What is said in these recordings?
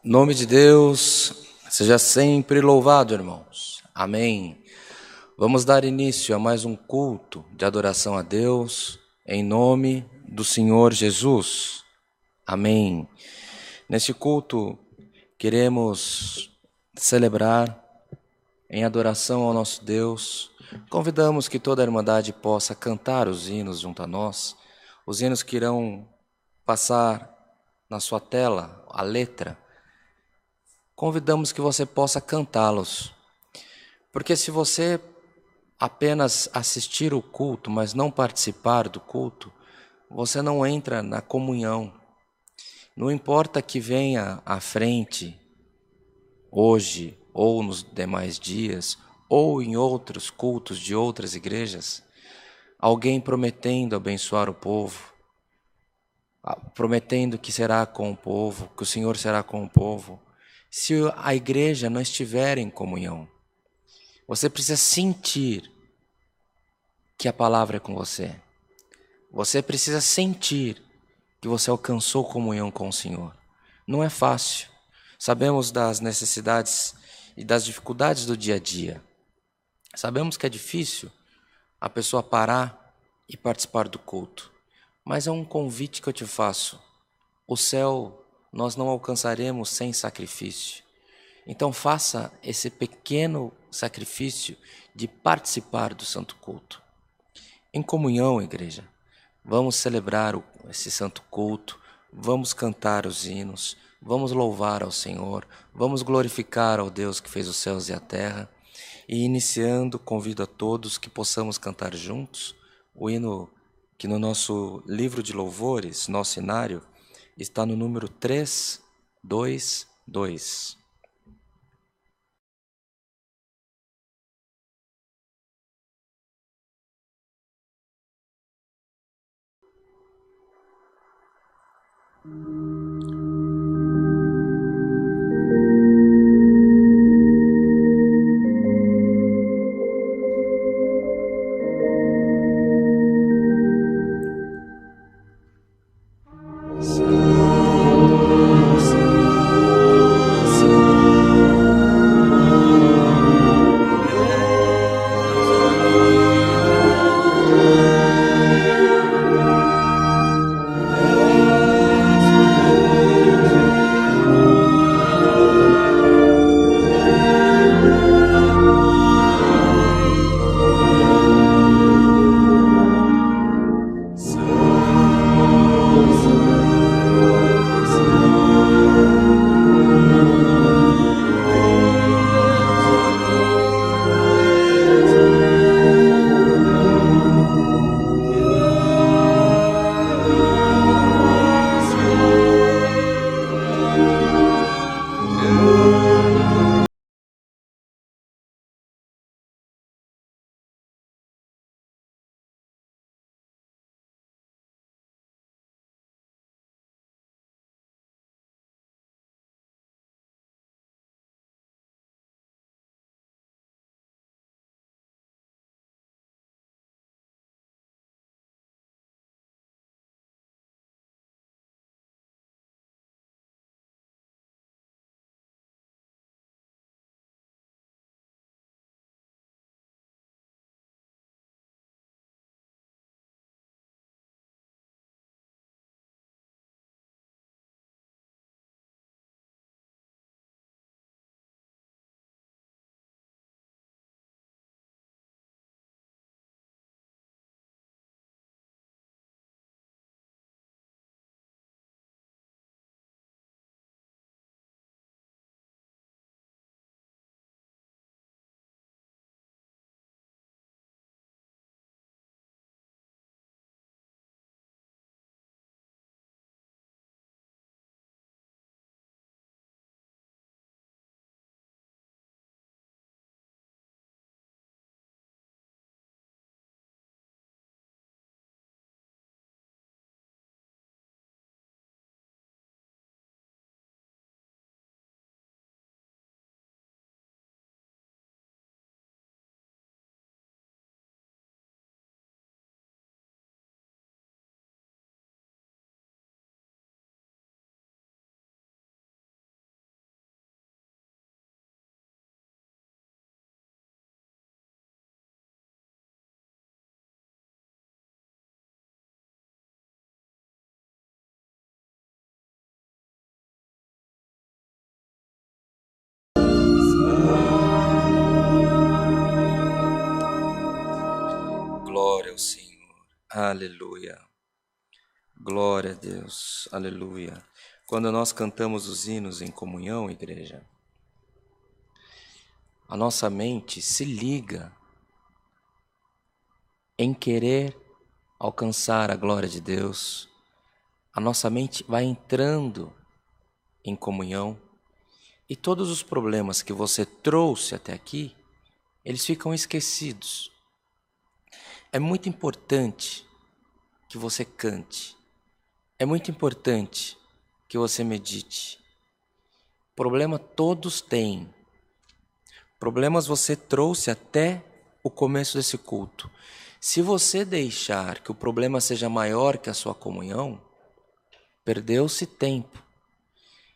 Nome de Deus seja sempre louvado, irmãos. Amém. Vamos dar início a mais um culto de adoração a Deus, em nome do Senhor Jesus. Amém. Neste culto, queremos celebrar em adoração ao nosso Deus. Convidamos que toda a Irmandade possa cantar os hinos junto a nós, os hinos que irão passar na sua tela, a letra. Convidamos que você possa cantá-los, porque se você apenas assistir o culto, mas não participar do culto, você não entra na comunhão. Não importa que venha à frente, hoje, ou nos demais dias, ou em outros cultos de outras igrejas, alguém prometendo abençoar o povo, prometendo que será com o povo, que o Senhor será com o povo, se a igreja não estiver em comunhão. Você precisa sentir que a palavra é com você. Você precisa sentir que você alcançou comunhão com o Senhor. Não é fácil. Sabemos das necessidades e das dificuldades do dia a dia. Sabemos que é difícil a pessoa parar e participar do culto. Mas é um convite que eu te faço. O céu nós não alcançaremos sem sacrifício. Então faça esse pequeno sacrifício de participar do santo culto. Em comunhão, igreja, vamos celebrar esse santo culto, vamos cantar os hinos, vamos louvar ao Senhor, vamos glorificar ao Deus que fez os céus e a terra. E iniciando, convido a todos que possamos cantar juntos o hino que no nosso livro de louvores, nosso inário, está no número 322. Aleluia. Glória a Deus. Aleluia. Quando nós cantamos os hinos em comunhão, igreja, a nossa mente se liga em querer alcançar a glória de Deus. A nossa mente vai entrando em comunhão e todos os problemas que você trouxe até aqui, eles ficam esquecidos. É muito importante que você cante. É muito importante que você medite. Problema todos têm. Problemas você trouxe até o começo desse culto. Se você deixar que o problema seja maior que a sua comunhão, perdeu-se tempo.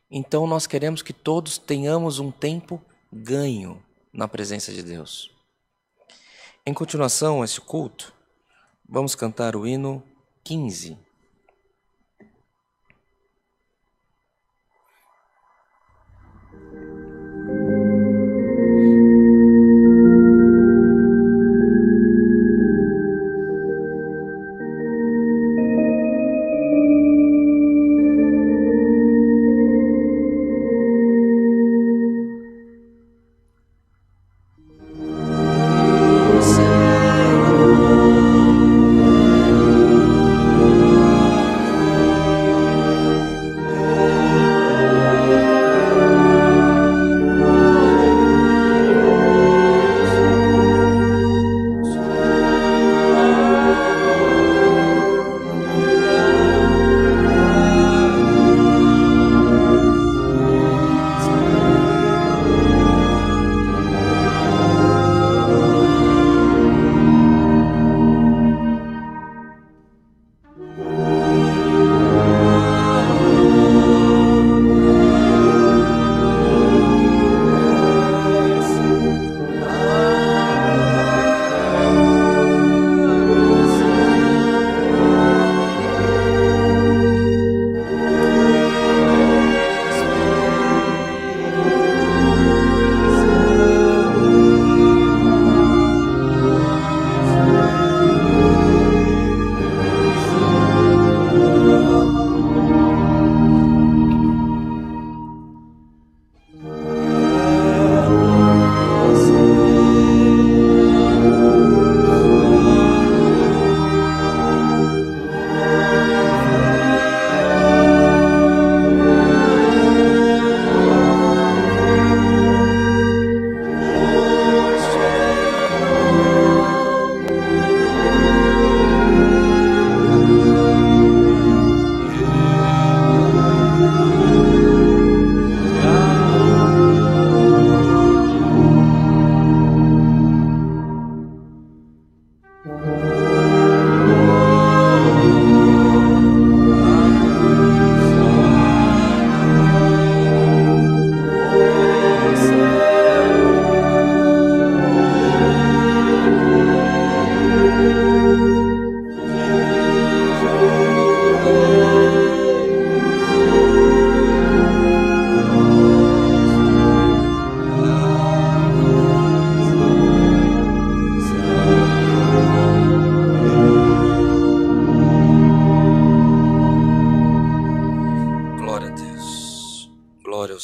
Então nós queremos que todos tenhamos um tempo ganho na presença de Deus. Em continuação a esse culto, vamos cantar o hino 15.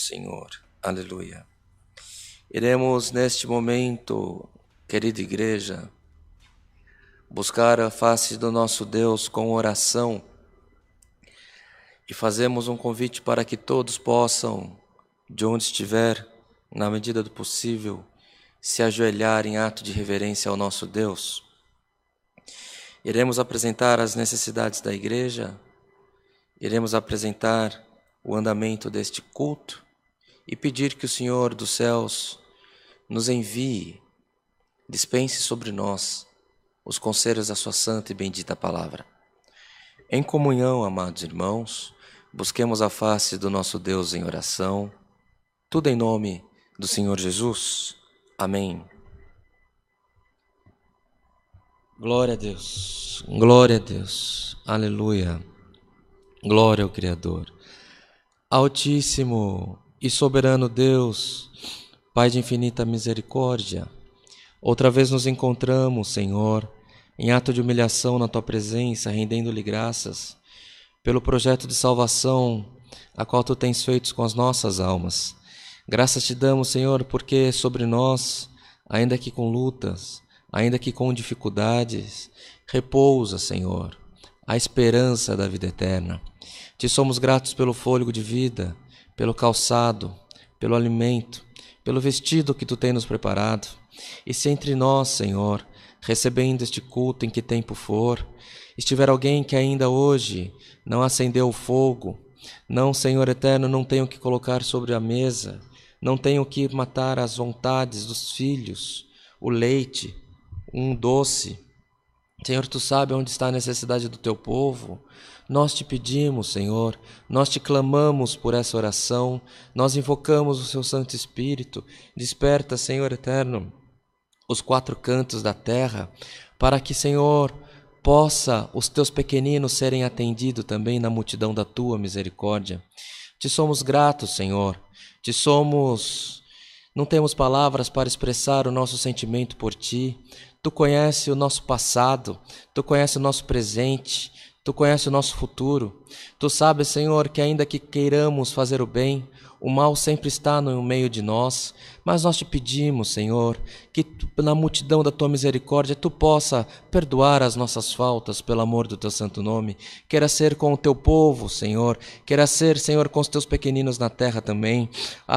Senhor. Aleluia. Iremos neste momento, querida igreja, buscar a face do nosso Deus com oração e fazemos um convite para que todos possam, de onde estiver, na medida do possível, se ajoelhar em ato de reverência ao nosso Deus. Iremos apresentar as necessidades da igreja, iremos apresentar o andamento deste culto e pedir que o Senhor dos céus nos envie, dispense sobre nós os conselhos da sua santa e bendita palavra. Em comunhão, amados irmãos, busquemos a face do nosso Deus em oração, tudo em nome do Senhor Jesus. Amém. Glória a Deus, glória a Deus, aleluia, glória ao Criador. Altíssimo e soberano Deus, Pai de infinita misericórdia, outra vez nos encontramos, Senhor, em ato de humilhação na tua presença, rendendo-lhe graças pelo projeto de salvação a qual tu tens feito com as nossas almas. Graças te damos, Senhor, porque sobre nós, ainda que com lutas, ainda que com dificuldades, repousa, Senhor, a esperança da vida eterna. Te somos gratos pelo fôlego de vida, pelo calçado, pelo alimento, pelo vestido que tu tens nos preparado. E se entre nós, Senhor, recebendo este culto em que tempo for, estiver alguém que ainda hoje não acendeu o fogo, não, Senhor eterno, não tem o que colocar sobre a mesa, não tem o que matar as vontades dos filhos, o leite, um doce. Senhor, tu sabes onde está a necessidade do teu povo. Nós te pedimos, Senhor, nós te clamamos por essa oração, nós invocamos o seu Santo Espírito. Desperta, Senhor eterno, os quatro cantos da terra, para que, Senhor, possa os teus pequeninos serem atendidos também na multidão da tua misericórdia. Te somos gratos, Senhor, não temos palavras para expressar o nosso sentimento por ti. Tu conheces o nosso passado, tu conheces o nosso presente, tu conheces o nosso futuro. Tu sabes, Senhor, que ainda que queiramos fazer o bem, o mal sempre está no meio de nós, mas nós te pedimos, Senhor, que na multidão da tua misericórdia tu possa perdoar as nossas faltas pelo amor do teu santo nome. Queira ser com o teu povo, Senhor, queira ser, Senhor, com os teus pequeninos na terra também.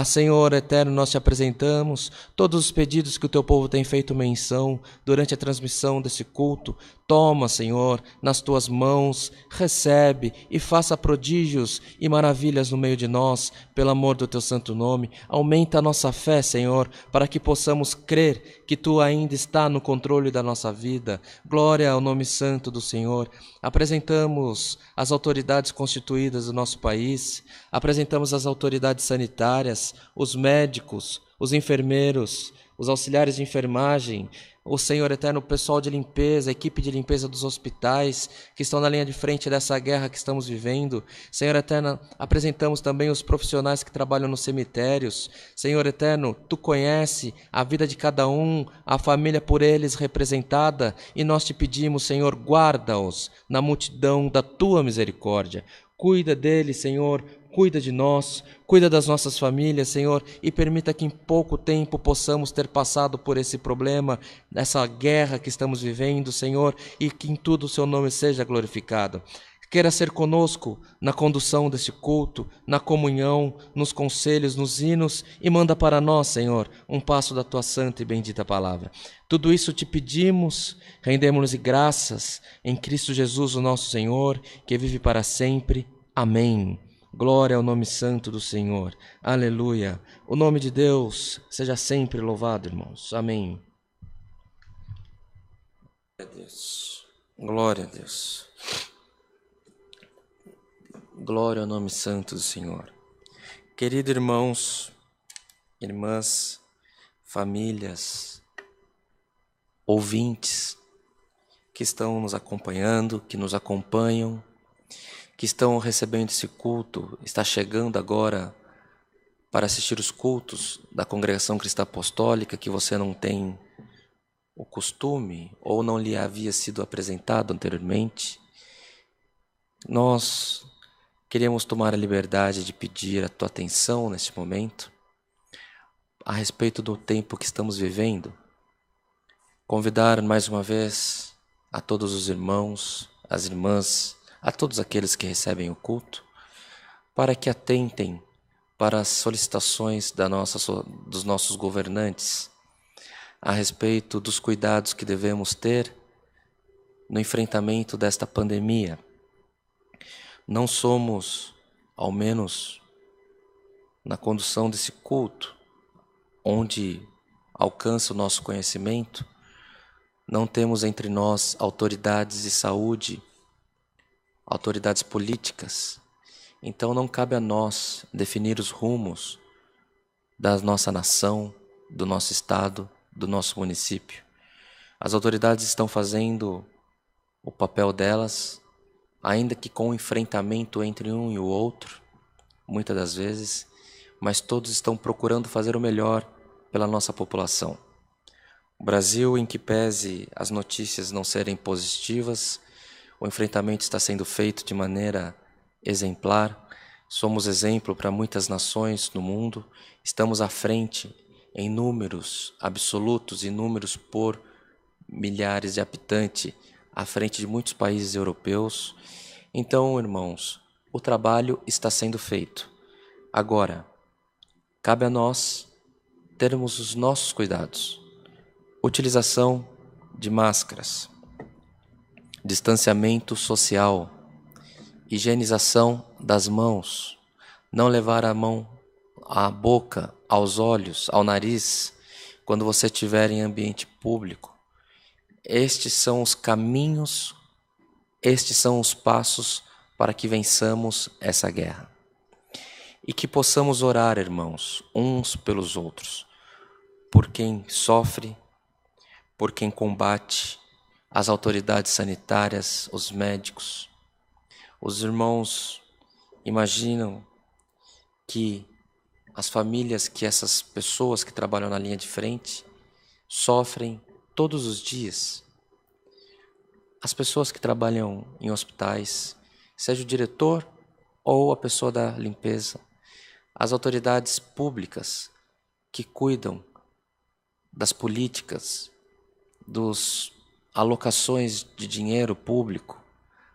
Senhor eterno, nós te apresentamos todos os pedidos que o teu povo tem feito menção durante a transmissão desse culto. Toma, Senhor, nas tuas mãos, recebe e faça prodígios e maravilhas no meio de nós, pelo amor do teu santo nome. Aumenta a nossa fé, Senhor, para que possamos crer que tu ainda está no controle da nossa vida. Glória ao nome santo do Senhor. Apresentamos as autoridades constituídas do nosso país, apresentamos as autoridades sanitárias, os médicos, os enfermeiros, os auxiliares de enfermagem, o Senhor eterno, o pessoal de limpeza, a equipe de limpeza dos hospitais que estão na linha de frente dessa guerra que estamos vivendo. Senhor eterno, apresentamos também os profissionais que trabalham nos cemitérios. Senhor eterno, tu conhece a vida de cada um, a família por eles representada, e nós te pedimos, Senhor, guarda-os na multidão da tua misericórdia. Cuida deles, Senhor, cuida de nós, cuida das nossas famílias, Senhor, e permita que em pouco tempo possamos ter passado por esse problema, essa guerra que estamos vivendo, Senhor, e que em tudo o seu nome seja glorificado. Queira ser conosco na condução deste culto, na comunhão, nos conselhos, nos hinos, e manda para nós, Senhor, um passo da tua santa e bendita palavra. Tudo isso te pedimos, rendemos-lhe graças em Cristo Jesus, o nosso Senhor, que vive para sempre. Amém. Glória ao nome santo do Senhor. Aleluia. O nome de Deus seja sempre louvado, irmãos. Amém. Glória a Deus. Glória a Deus. Glória ao nome santo do Senhor. Queridos irmãos, irmãs, famílias, ouvintes que estão nos acompanhando, que nos acompanham, que estão recebendo esse culto, está chegando agora para assistir os cultos da Congregação Cristã Apostólica, que você não tem o costume ou não lhe havia sido apresentado anteriormente. Nós queremos tomar a liberdade de pedir a tua atenção neste momento a respeito do tempo que estamos vivendo. Convidar mais uma vez a todos os irmãos, as irmãs, a todos aqueles que recebem o culto, para que atentem para as solicitações dos nossos governantes a respeito dos cuidados que devemos ter no enfrentamento desta pandemia. Não somos, ao menos na condução desse culto, onde alcança o nosso conhecimento, não temos entre nós autoridades de saúde, autoridades políticas. Então não cabe a nós definir os rumos da nossa nação, do nosso estado, do nosso município. As autoridades estão fazendo o papel delas, ainda que com enfrentamento entre um e o outro, muitas das vezes, mas todos estão procurando fazer o melhor pela nossa população. O Brasil, em que pese as notícias não serem positivas, o enfrentamento está sendo feito de maneira exemplar. Somos exemplo para muitas nações no mundo. Estamos à frente em números absolutos e números por milhares de habitantes, à frente de muitos países europeus. Então, irmãos, o trabalho está sendo feito. Agora, cabe a nós termos os nossos cuidados. Utilização de máscaras, distanciamento social, higienização das mãos, não levar a mão à boca, aos olhos, ao nariz, quando você estiver em ambiente público. Estes são os caminhos, estes são os passos para que vençamos essa guerra. E que possamos orar, irmãos, uns pelos outros, por quem sofre, por quem combate, as autoridades sanitárias, os médicos. Os irmãos imaginam que as famílias, que essas pessoas que trabalham na linha de frente sofrem todos os dias. As pessoas que trabalham em hospitais, seja o diretor ou a pessoa da limpeza, as autoridades públicas que cuidam das políticas, das alocações de dinheiro público,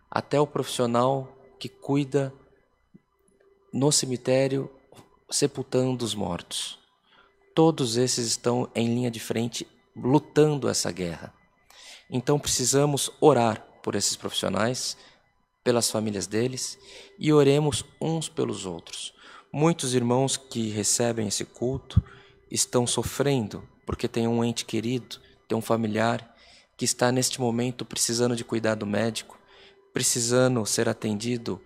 até o profissional que cuida no cemitério sepultando os mortos. Todos esses estão em linha de frente lutando essa guerra. Então precisamos orar por esses profissionais, pelas famílias deles, e oremos uns pelos outros. Muitos irmãos que recebem esse culto estão sofrendo porque tem um ente querido, tem um familiar que está neste momento precisando de cuidado médico, precisando ser atendido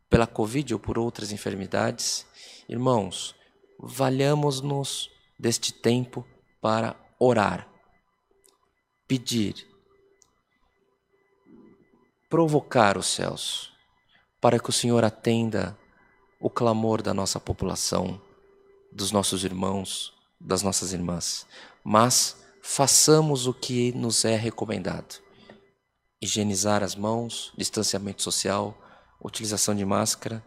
pela Covid ou por outras enfermidades. Irmãos, valhamos-nos deste tempo para orar, pedir, provocar os céus, para que o Senhor atenda o clamor da nossa população, dos nossos irmãos, das nossas irmãs. Mas façamos o que nos é recomendado: higienizar as mãos, distanciamento social, utilização de máscara,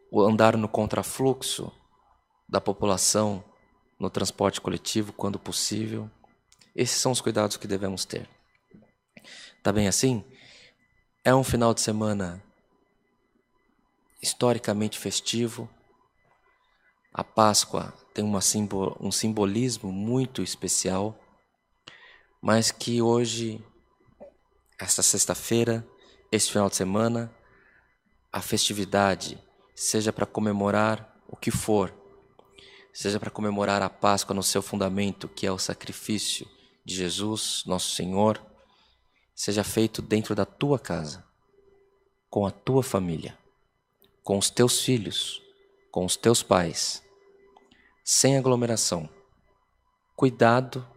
o andar no contrafluxo da população no transporte coletivo quando possível. Esses são os cuidados que devemos ter. Tá bem assim? É um final de semana historicamente festivo. A Páscoa tem um simbolismo muito especial, mas que hoje, esta sexta-feira, este final de semana, a festividade, seja para comemorar o que for, seja para comemorar a Páscoa no seu fundamento, que é o sacrifício de Jesus, nosso Senhor, seja feito dentro da tua casa, com a tua família, com os teus filhos, com os teus pais, sem aglomeração. Cuidado,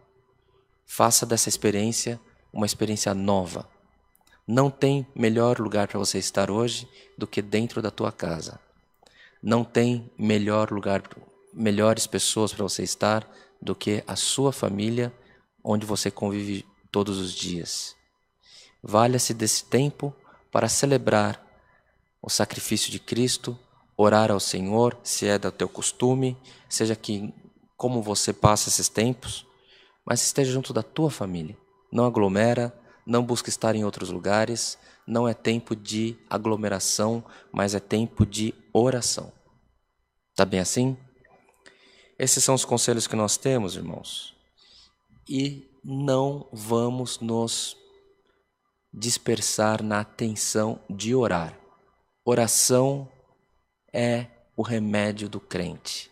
faça dessa experiência uma experiência nova. Não tem melhor lugar para você estar hoje do que dentro da tua casa. Não tem melhor lugar, melhores pessoas para você estar do que a sua família, onde você convive todos os dias. Valha-se desse tempo para celebrar o sacrifício de Cristo, orar ao Senhor, se é do teu costume, seja que como você passa esses tempos, mas esteja junto da tua família. Não aglomera, não busca estar em outros lugares, não é tempo de aglomeração, mas é tempo de oração. Tá bem assim? Esses são os conselhos que nós temos, irmãos. E não vamos nos dispersar na atenção de orar. Oração é o remédio do crente.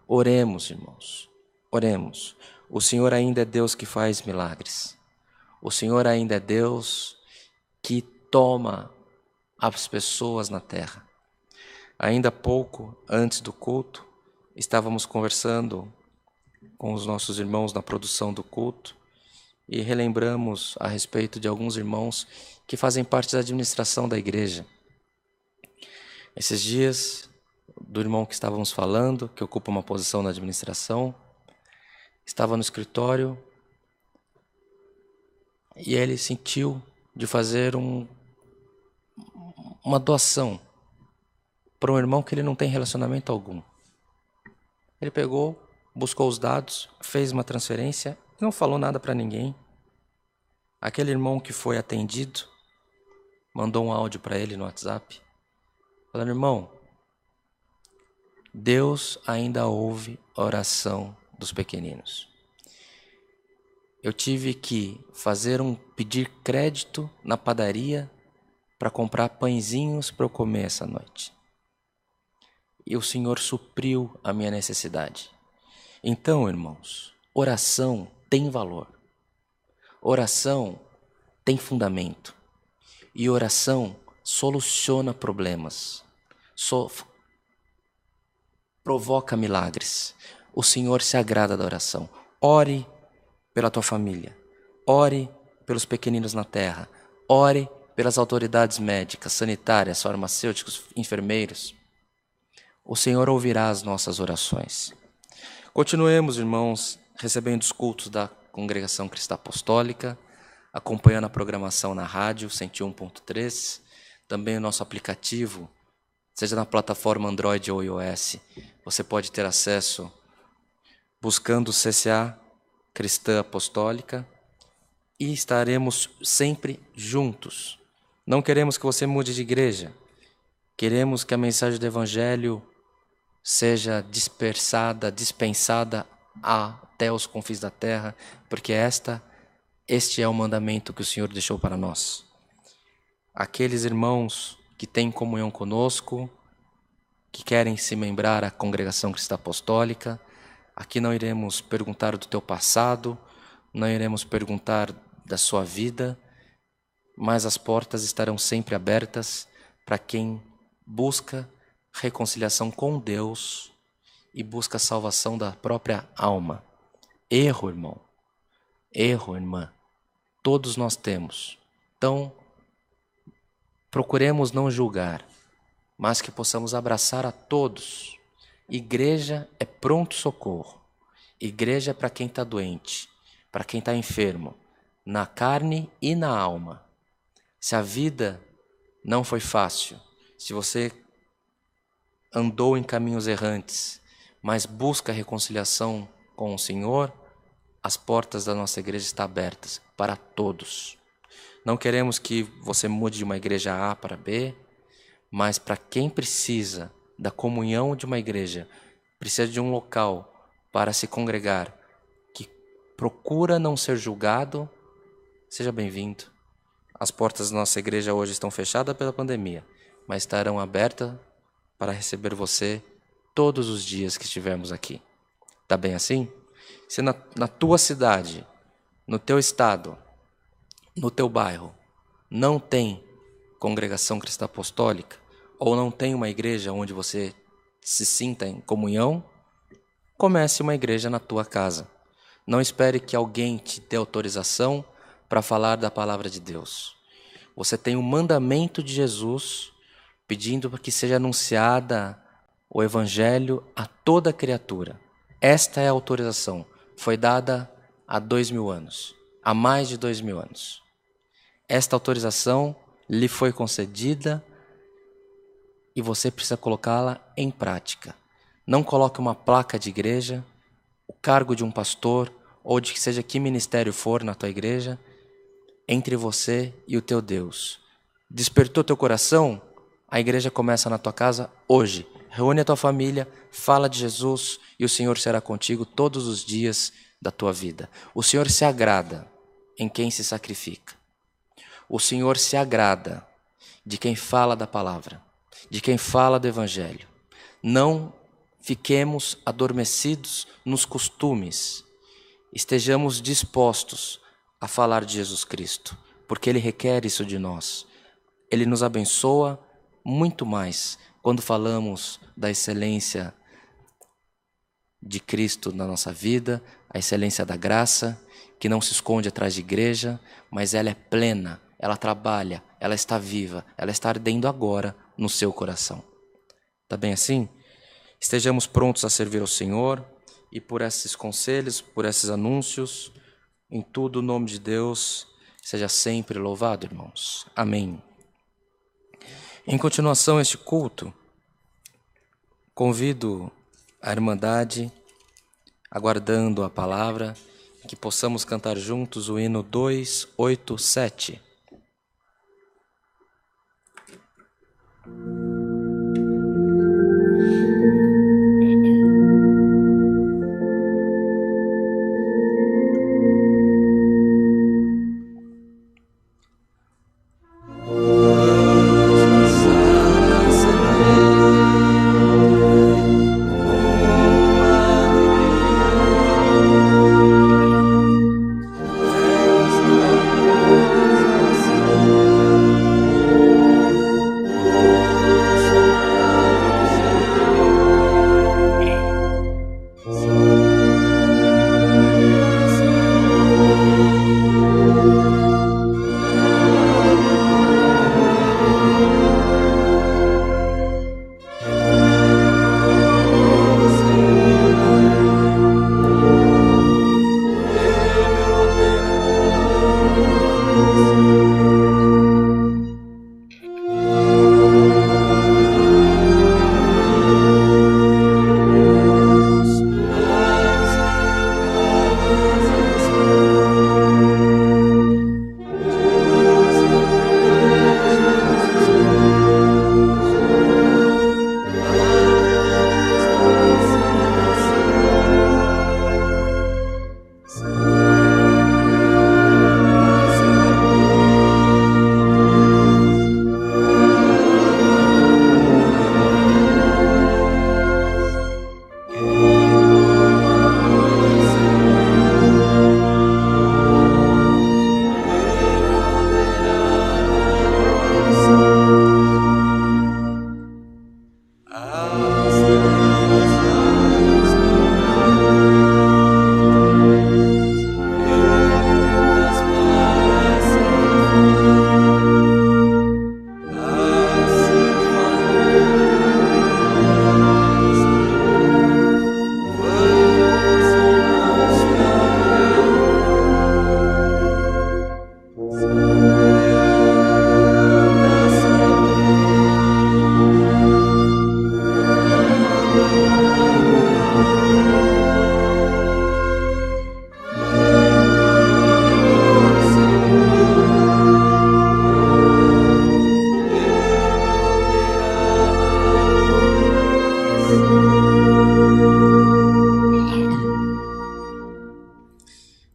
Oremos, irmãos. Oremos. O Senhor ainda é Deus que faz milagres. O Senhor ainda é Deus que toma as pessoas na terra. Ainda pouco antes do culto, estávamos conversando com os nossos irmãos na produção do culto e relembramos a respeito de alguns irmãos que fazem parte da administração da igreja. Esses dias, do irmão que estávamos falando, que ocupa uma posição na administração, estava no escritório E ele sentiu de fazer uma doação para um irmão que ele não tem relacionamento algum. Ele pegou, buscou os dados, fez uma transferência, não falou nada para ninguém. Aquele irmão que foi atendido mandou um áudio para ele no WhatsApp, falando: irmão, Deus ainda ouve a oração dos pequeninos. Eu tive que pedir crédito na padaria para comprar pãezinhos para eu comer essa noite. E o Senhor supriu a minha necessidade. Então, irmãos, oração tem valor. Oração tem fundamento. E oração soluciona problemas. Provoca milagres. O Senhor se agrada da oração. Ore pela tua família. Ore pelos pequeninos na terra. Ore pelas autoridades médicas, sanitárias, farmacêuticos, enfermeiros. O Senhor ouvirá as nossas orações. Continuemos, irmãos, recebendo os cultos da Congregação Cristã Apostólica, acompanhando a programação na rádio 101.3, também o nosso aplicativo, seja na plataforma Android ou iOS, você pode ter acesso buscando o CCA Cristã Apostólica e estaremos sempre juntos. Não queremos que você mude de igreja, queremos que a mensagem do Evangelho seja dispensada até os confins da terra, porque este é o mandamento que o Senhor deixou para nós. Aqueles irmãos que têm comunhão conosco, que querem se membrar à Congregação Cristã Apostólica, aqui não iremos perguntar do teu passado, não iremos perguntar da sua vida, mas as portas estarão sempre abertas para quem busca reconciliação com Deus e busca a salvação da própria alma. Erro, irmão. Erro, irmã. Todos nós temos. Então, procuremos não julgar, mas que possamos abraçar a todos. Igreja é pronto socorro. Igreja é para quem está doente, para quem está enfermo, na carne e na alma. Se a vida não foi fácil, se você andou em caminhos errantes, mas busca a reconciliação com o Senhor, as portas da nossa igreja estão abertas para todos. Não queremos que você mude de uma igreja A para B, mas para quem precisa da comunhão de uma igreja, precisa de um local para se congregar, que procura não ser julgado, seja bem-vindo. As portas da nossa igreja hoje estão fechadas pela pandemia, mas estarão abertas para receber você todos os dias que estivermos aqui. Tá bem assim? Se na tua cidade, no teu estado, no teu bairro, não tem congregação cristã apostólica, ou não tem uma igreja onde você se sinta em comunhão, comece uma igreja na tua casa. Não espere que alguém te dê autorização para falar da palavra de Deus. Você tem um mandamento de Jesus pedindo para que seja anunciada o Evangelho a toda criatura. Esta é a autorização. Foi dada há 2000 anos, há mais de 2000 anos. Esta autorização lhe foi concedida e você precisa colocá-la em prática. Não coloque uma placa de igreja, o cargo de um pastor ou de que seja que ministério for na tua igreja, entre você e o teu Deus. Despertou teu coração? A igreja começa na tua casa hoje. Reúne a tua família, fala de Jesus e o Senhor será contigo todos os dias da tua vida. O Senhor se agrada em quem se sacrifica. O Senhor se agrada de quem fala da palavra, de quem fala do Evangelho. Não fiquemos adormecidos nos costumes. Estejamos dispostos a falar de Jesus Cristo, porque Ele requer isso de nós. Ele nos abençoa muito mais quando falamos da excelência de Cristo na nossa vida, a excelência da graça, que não se esconde atrás de igreja, mas ela é plena, ela trabalha, ela está viva, ela está ardendo agora no seu coração. Tá bem assim? Estejamos prontos a servir ao Senhor e por esses conselhos, por esses anúncios, em tudo o nome de Deus seja sempre louvado, irmãos. Amém. Em continuação a este culto, convido a Irmandade, aguardando a palavra, que possamos cantar juntos o hino 287.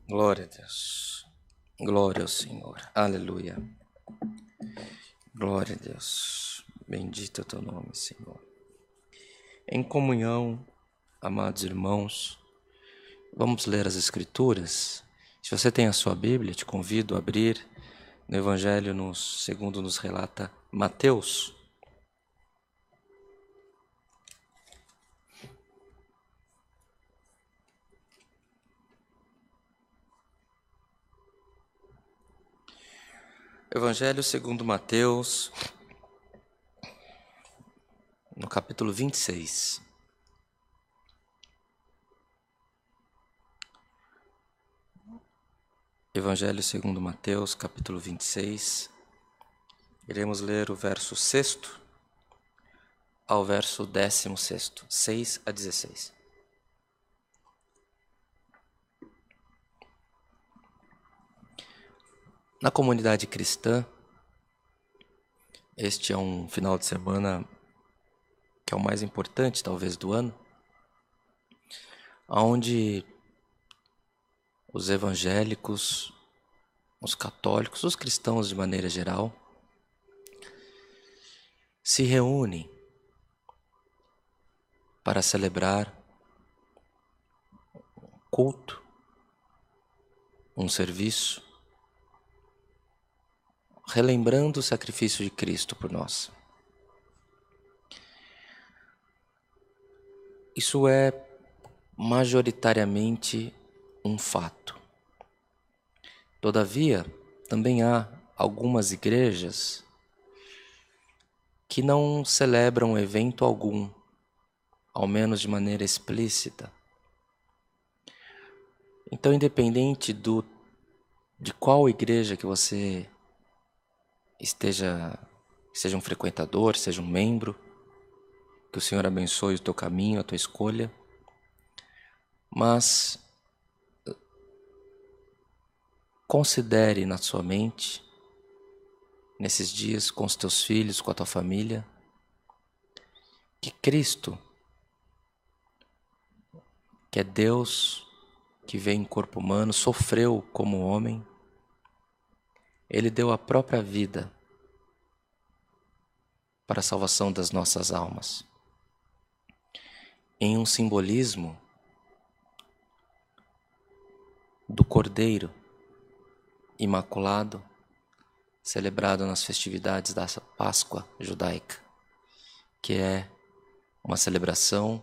Glória a Deus. Glória ao Senhor. Aleluia. Glória a Deus. Bendito é o teu nome, Senhor. Em comunhão, amados irmãos, vamos ler as Escrituras. Se você tem a sua Bíblia, te convido a abrir no Evangelho segundo nos relata Mateus. Evangelho segundo Mateus, no capítulo 26. Evangelho segundo Mateus, capítulo 26. Iremos ler o verso 6º ao verso 16º, 6 a 16. Na comunidade cristã, este é um final de semana que é o mais importante, talvez, do ano, onde os evangélicos, os católicos, os cristãos de maneira geral, se reúnem para celebrar um culto, um serviço, relembrando o sacrifício de Cristo por nós. Isso é majoritariamente um fato. Todavia, também há algumas igrejas que não celebram evento algum, ao menos de maneira explícita. Então, independente do de qual igreja que você seja um frequentador, seja um membro, que o Senhor abençoe o teu caminho, a tua escolha, mas considere na sua mente, nesses dias, com os teus filhos, com a tua família, que Cristo, que é Deus, que veio em corpo humano, sofreu como homem, Ele deu a própria vida para a salvação das nossas almas. Em um simbolismo do Cordeiro Imaculado, celebrado nas festividades da Páscoa judaica, que é uma celebração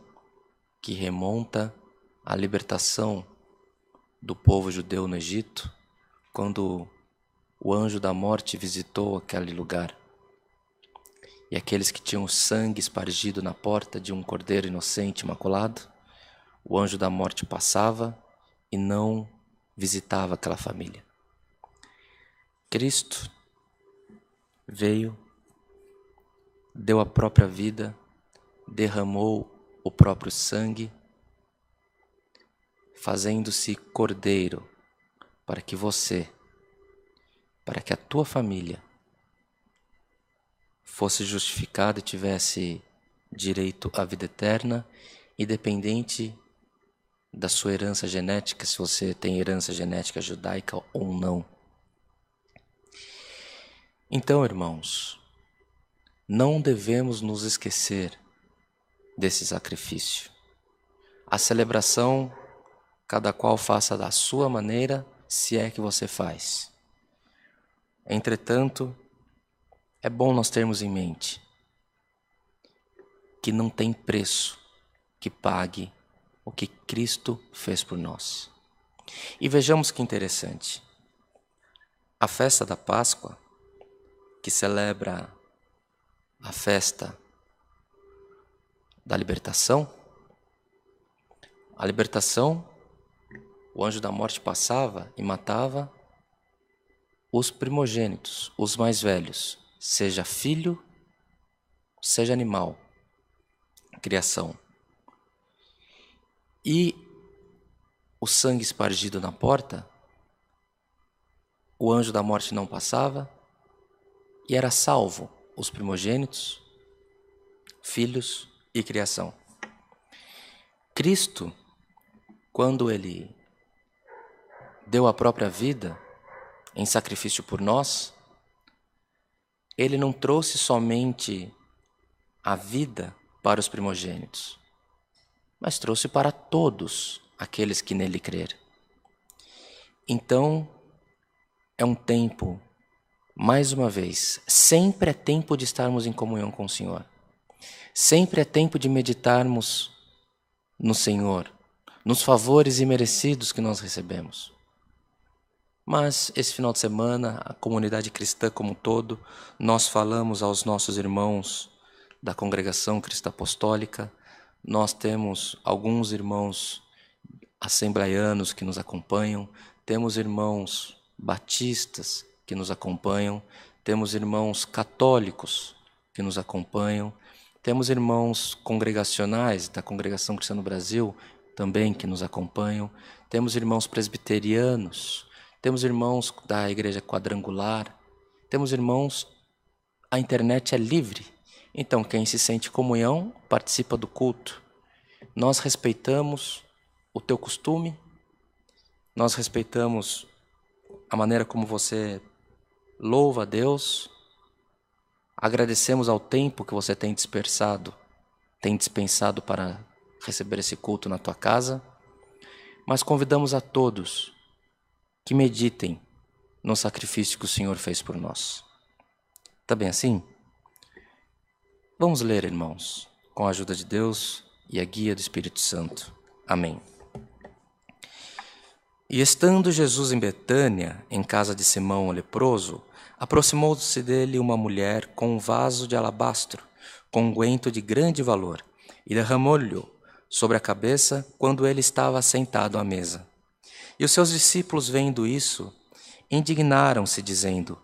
que remonta à libertação do povo judeu no Egito, quando o anjo da morte visitou aquele lugar. E aqueles que tinham sangue espargido na porta de um cordeiro inocente imaculado, o anjo da morte passava e não visitava aquela família. Cristo veio, deu a própria vida, derramou o próprio sangue, fazendo-se cordeiro para que você, para que a tua família fosse justificada e tivesse direito à vida eterna, independente da sua herança genética, se você tem herança genética judaica ou não. Então, irmãos, não devemos nos esquecer desse sacrifício. A celebração, cada qual faça da sua maneira, se é que você faz. Entretanto, é bom nós termos em mente que não tem preço que pague o que Cristo fez por nós. E vejamos que interessante. A festa da Páscoa, que celebra a festa da libertação, a libertação, o anjo da morte passava e matava os primogênitos, os mais velhos, seja filho, seja animal, criação. E o sangue espargido na porta, o anjo da morte não passava e era salvo os primogênitos, filhos e criação. Cristo, quando Ele deu a própria vida em sacrifício por nós, Ele não trouxe somente a vida para os primogênitos, mas trouxe para todos aqueles que nele crer. Então, é um tempo, mais uma vez, sempre é tempo de estarmos em comunhão com o Senhor. Sempre é tempo de meditarmos no Senhor, nos favores imerecidos que nós recebemos. Mas esse final de semana, a comunidade cristã como um todo, nós falamos aos nossos irmãos da Congregação Cristã Apostólica, nós temos alguns irmãos assembleianos que nos acompanham, temos irmãos batistas que nos acompanham, temos irmãos católicos que nos acompanham, temos irmãos congregacionais da Congregação Cristã no Brasil também que nos acompanham, temos irmãos presbiterianos, temos irmãos da Igreja Quadrangular, temos irmãos, a internet é livre, então quem se sente em comunhão participa do culto. Nós respeitamos o teu costume, nós respeitamos a maneira como você louva a Deus, agradecemos ao tempo que você tem dispensado para receber esse culto na tua casa, mas convidamos a todos que meditem no sacrifício que o Senhor fez por nós. Tá bem assim? Vamos ler, irmãos, com a ajuda de Deus e a guia do Espírito Santo. Amém. E estando Jesus em Betânia, em casa de Simão o leproso, aproximou-se dele uma mulher com um vaso de alabastro, com unguento de grande valor, e derramou-lhe sobre a cabeça quando ele estava sentado à mesa. E os seus discípulos, vendo isso, indignaram-se, dizendo: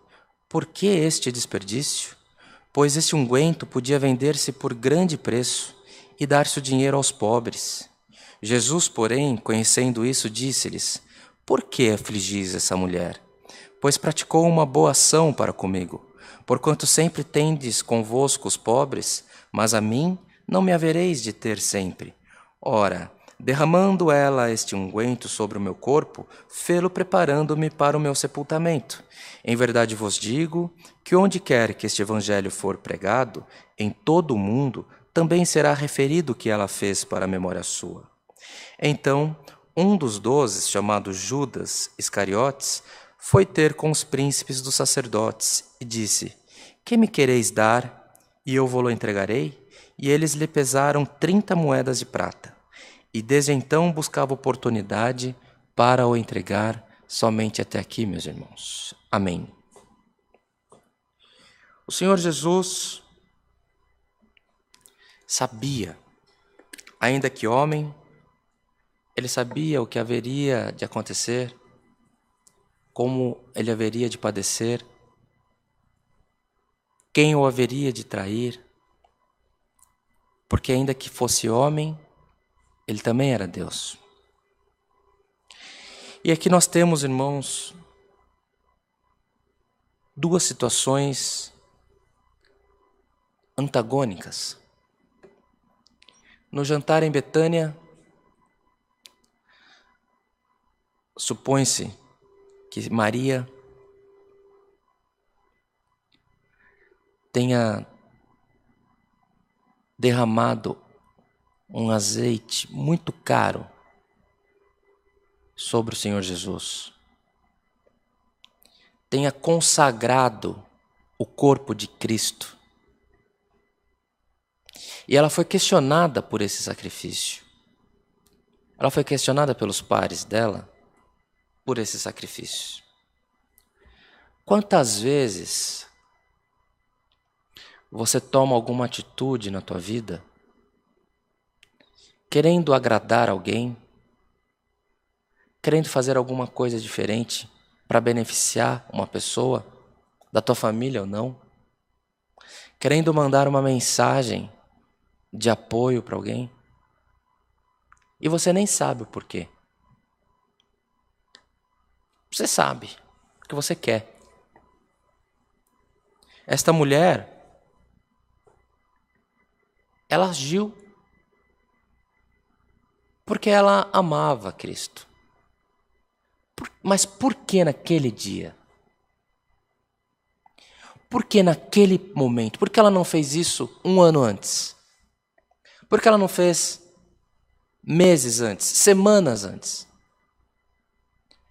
por que este desperdício? Pois esse unguento podia vender-se por grande preço e dar-se o dinheiro aos pobres. Jesus, porém, conhecendo isso, disse-lhes: por que afligis essa mulher? Pois praticou uma boa ação para comigo. Porquanto sempre tendes convosco os pobres, mas a mim não me havereis de ter sempre. Ora, derramando ela este unguento sobre o meu corpo, fê-lo preparando-me para o meu sepultamento. Em verdade vos digo que onde quer que este evangelho for pregado, em todo o mundo, também será referido o que ela fez para a memória sua. Então, um dos 12, chamado Judas Iscariotes, foi ter com os príncipes dos sacerdotes e disse: que me quereis dar, e eu vou-lo entregarei? E eles lhe pesaram 30 moedas de prata. E desde então buscava oportunidade para o entregar. Somente até aqui, meus irmãos. Amém. O Senhor Jesus sabia, ainda que homem, ele sabia o que haveria de acontecer, como ele haveria de padecer, quem o haveria de trair, porque ainda que fosse homem, ele também era Deus. E aqui nós temos, irmãos, duas situações antagônicas. No jantar em Betânia, supõe-se que Maria tenha derramado um azeite muito caro sobre o Senhor Jesus. Tenha consagrado o corpo de Cristo. E ela foi questionada por esse sacrifício. Ela foi questionada pelos pares dela por esse sacrifício. Quantas vezes você toma alguma atitude na tua vida querendo agradar alguém, querendo fazer alguma coisa diferente para beneficiar uma pessoa, da tua família ou não, querendo mandar uma mensagem de apoio para alguém, e você nem sabe o porquê. Você sabe, porque você quer. Esta mulher, ela agiu porque ela amava Cristo. Mas por que naquele dia? Por que naquele momento? Por que ela não fez isso um ano antes? Por que ela não fez meses antes, semanas antes?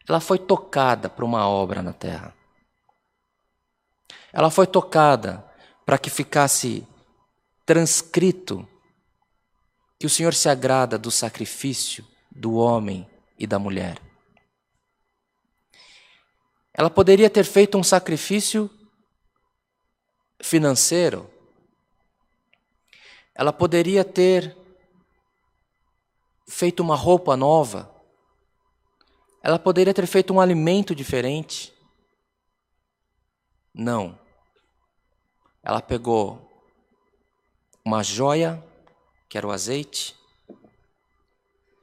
Ela foi tocada por uma obra na terra. Ela foi tocada para que ficasse transcrito que o Senhor se agrada do sacrifício do homem e da mulher. Ela poderia ter feito um sacrifício financeiro. Ela poderia ter feito uma roupa nova. Ela poderia ter feito um alimento diferente. Não. Ela pegou uma joia, que era o azeite,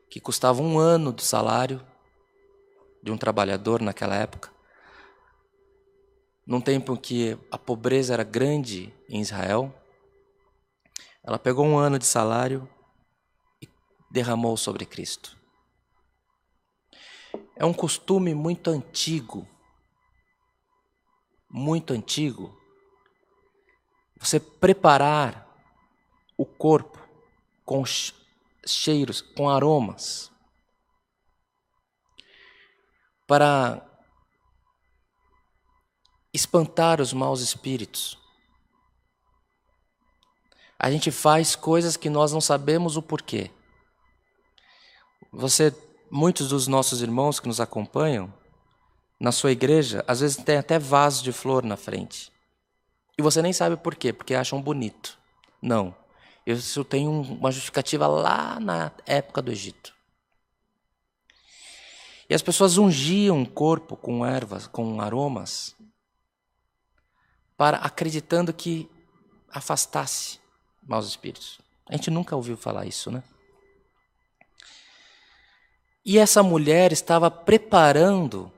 que custava 1 ano do salário de um trabalhador naquela época, num tempo em que a pobreza era grande em Israel. Ela pegou 1 ano de salário e derramou sobre Cristo. É um costume muito antigo, você preparar o corpo com cheiros, com aromas, para espantar os maus espíritos. A gente faz coisas que nós não sabemos o porquê. Muitos dos nossos irmãos que nos acompanham, na sua igreja, às vezes tem até vaso de flor na frente. E você nem sabe por quê, porque acham bonito. Não. Isso tem uma justificativa lá na época do Egito. E as pessoas ungiam o corpo com ervas, com aromas, para acreditando que afastasse maus espíritos. A gente nunca ouviu falar isso, né? E essa mulher estava preparando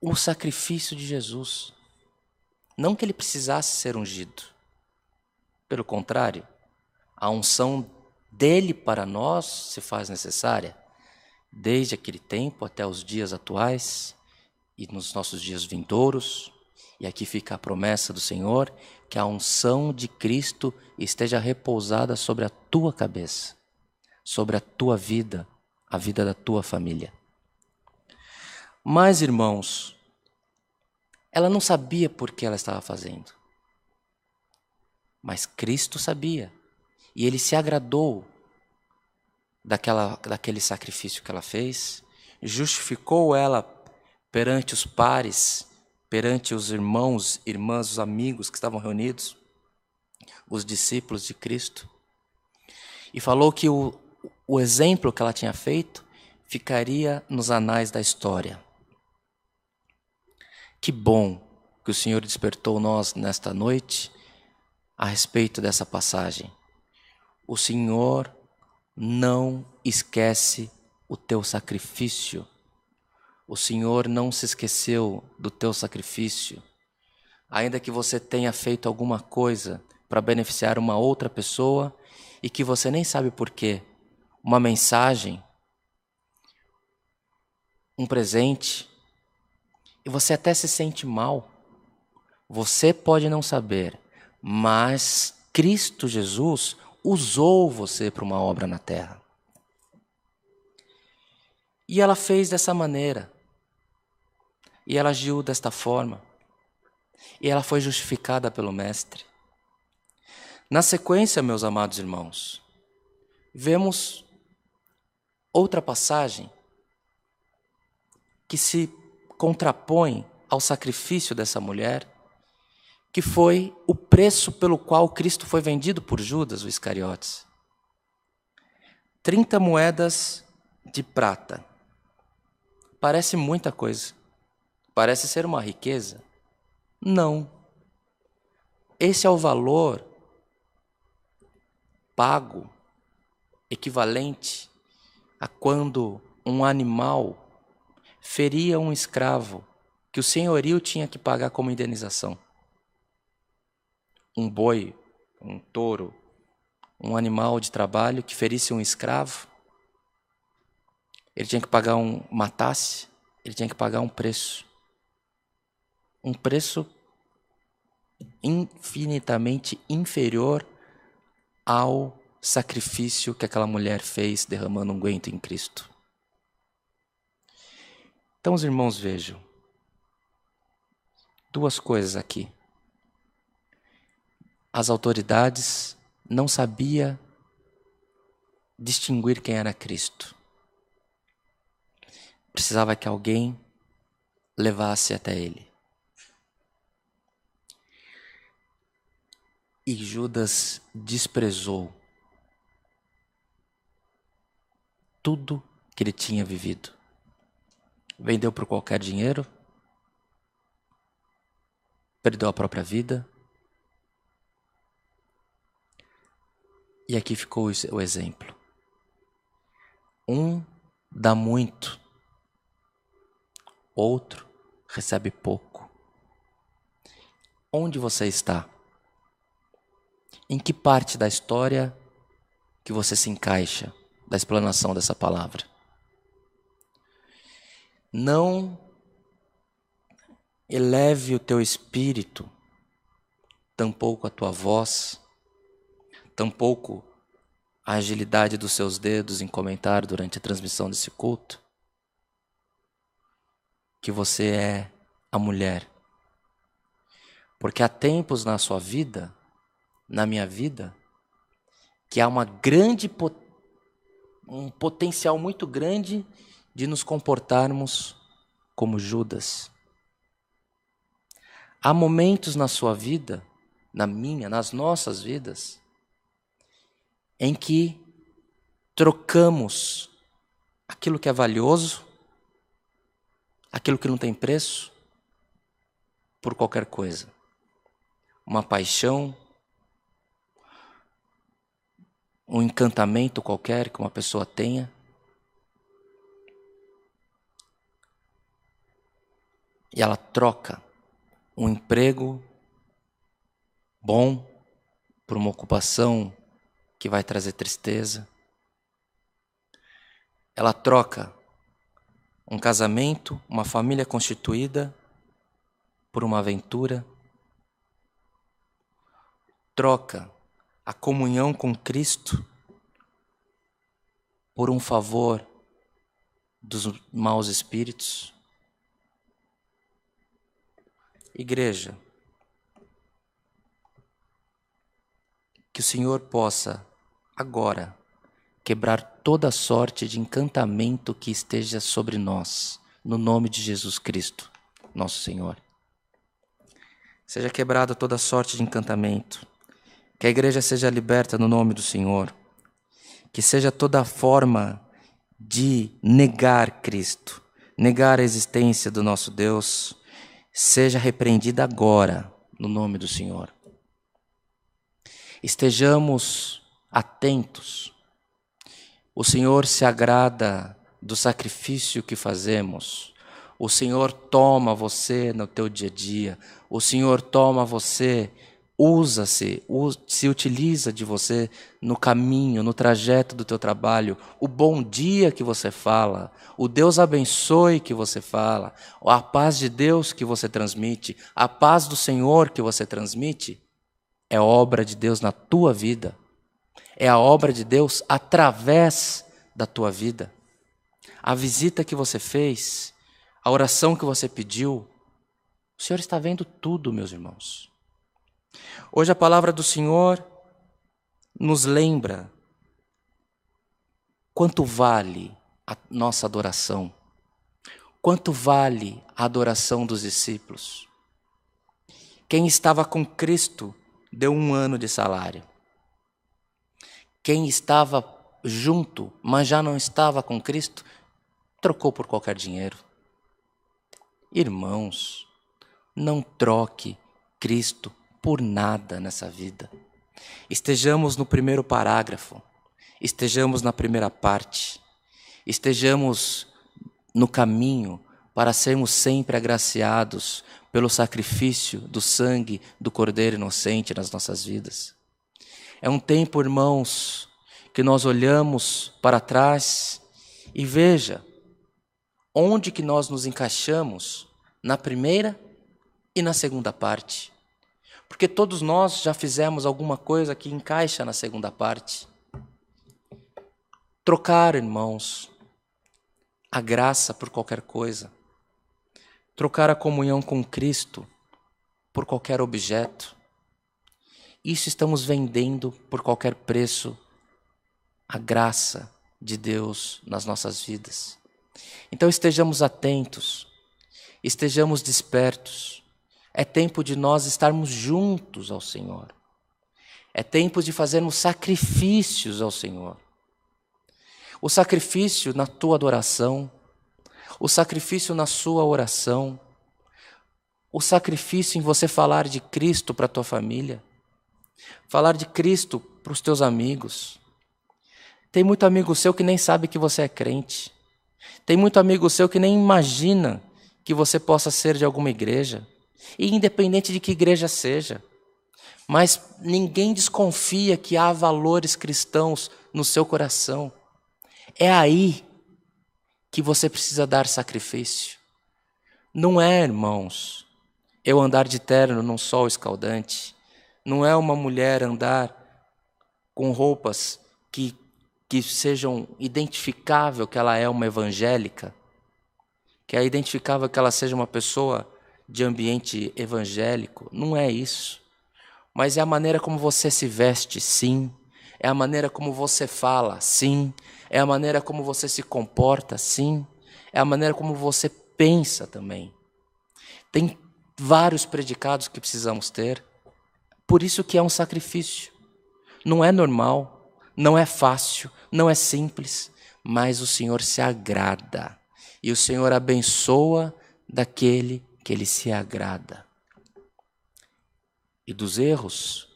o sacrifício de Jesus. Não que ele precisasse ser ungido. Pelo contrário, a unção dele para nós se faz necessária, desde aquele tempo até os dias atuais e nos nossos dias vindouros. E aqui fica a promessa do Senhor, que a unção de Cristo esteja repousada sobre a tua cabeça, sobre a tua vida, a vida da tua família. Mas, irmãos, ela não sabia por que ela estava fazendo. Mas Cristo sabia. E ele se agradou daquele sacrifício que ela fez, justificou ela perante os pares, perante os irmãos, irmãs, os amigos que estavam reunidos, os discípulos de Cristo, e falou que o exemplo que ela tinha feito ficaria nos anais da história. Que bom que o Senhor despertou nós nesta noite a respeito dessa passagem. O Senhor não esquece o teu sacrifício. O Senhor não se esqueceu do teu sacrifício. Ainda que você tenha feito alguma coisa para beneficiar uma outra pessoa e que você nem sabe por quê, uma mensagem, um presente, e você até se sente mal. Você pode não saber, mas Cristo Jesus usou você para uma obra na terra. E ela fez dessa maneira. E ela agiu desta forma. E ela foi justificada pelo Mestre. Na sequência, meus amados irmãos, vemos outra passagem que se contrapõe ao sacrifício dessa mulher, que foi o preço pelo qual Cristo foi vendido por Judas, o Iscariotes. 30 moedas de prata. Parece muita coisa. Parece ser uma riqueza. Não. Esse é o valor pago, equivalente a quando um animal feria um escravo que o senhorio tinha que pagar como indenização. Um boi, um touro, um animal de trabalho que ferisse um escravo, ele tinha que pagar matasse, ele tinha que pagar um preço. Um preço infinitamente inferior ao sacrifício que aquela mulher fez derramando unguento em Cristo. Então, os irmãos, vejam duas coisas aqui. As autoridades não sabiam distinguir quem era Cristo. Precisava que alguém levasse até ele. E Judas desprezou tudo que ele tinha vivido. Vendeu por qualquer dinheiro, perdeu a própria vida. E aqui ficou o exemplo. Um dá muito, outro recebe pouco. Onde você está? Em que parte da história que você se encaixa da explanação dessa palavra? Não eleve o teu espírito, tampouco a tua voz, tampouco a agilidade dos seus dedos em comentar durante a transmissão desse culto, que você é a mulher. Porque há tempos na sua vida, na minha vida, que há um potencial muito grande de nos comportarmos como Judas. Há momentos na sua vida, na minha, nas nossas vidas, em que trocamos aquilo que é valioso, aquilo que não tem preço, por qualquer coisa. Uma paixão, um encantamento qualquer que uma pessoa tenha. E ela troca um emprego bom por uma ocupação que vai trazer tristeza. Ela troca um casamento, uma família constituída por uma aventura. Troca a comunhão com Cristo por um favor dos maus espíritos. Igreja, que o Senhor possa agora quebrar toda sorte de encantamento que esteja sobre nós, no nome de Jesus Cristo, nosso Senhor. Seja quebrada toda sorte de encantamento, que a igreja seja liberta no nome do Senhor, que seja toda forma de negar Cristo, negar a existência do nosso Deus, seja repreendida agora, no nome do Senhor. Estejamos atentos. O Senhor se agrada do sacrifício que fazemos. O Senhor toma você no teu dia a dia. O Senhor toma você, se utiliza de você no caminho, no trajeto do teu trabalho. O bom dia que você fala, o Deus abençoe que você fala, a paz de Deus que você transmite, a paz do Senhor que você transmite, é obra de Deus na tua vida. É a obra de Deus através da tua vida. A visita que você fez, a oração que você pediu, o Senhor está vendo tudo, meus irmãos. Hoje a palavra do Senhor nos lembra quanto vale a nossa adoração, quanto vale a adoração dos discípulos. Quem estava com Cristo deu 1 ano de salário. Quem estava junto, mas já não estava com Cristo, trocou por qualquer dinheiro. Irmãos, não troque Cristo por nada nessa vida. Estejamos no primeiro parágrafo, estejamos na primeira parte, estejamos no caminho para sermos sempre agraciados pelo sacrifício do sangue do Cordeiro inocente nas nossas vidas. É um tempo, irmãos, que nós olhamos para trás e veja onde que nós nos encaixamos na primeira e na segunda parte. Porque todos nós já fizemos alguma coisa que encaixa na segunda parte. Trocar, irmãos, a graça por qualquer coisa. Trocar a comunhão com Cristo por qualquer objeto. Isso estamos vendendo por qualquer preço a graça de Deus nas nossas vidas. Então estejamos atentos, estejamos despertos. É tempo de nós estarmos juntos ao Senhor. É tempo de fazermos sacrifícios ao Senhor. O sacrifício na tua adoração, o sacrifício na sua oração, o sacrifício em você falar de Cristo para a tua família, falar de Cristo para os teus amigos. Tem muito amigo seu que nem sabe que você é crente. Tem muito amigo seu que nem imagina que você possa ser de alguma igreja. E independente de que igreja seja. Mas ninguém desconfia que há valores cristãos no seu coração. É aí que você precisa dar sacrifício. Não é, irmãos, eu andar de terno num sol escaldante. Não é uma mulher andar com roupas que sejam identificável que ela é uma evangélica, que é identificável que ela seja uma pessoa de ambiente evangélico. Não é isso. Mas é a maneira como você se veste, sim. É a maneira como você fala, sim. É a maneira como você se comporta, sim. É a maneira como você pensa também. Tem vários predicados que precisamos ter. Por isso que é um sacrifício. Não é normal. não é fácil, não é simples, mas o Senhor se agrada. E o Senhor abençoa daquele que Ele se agrada. E dos erros,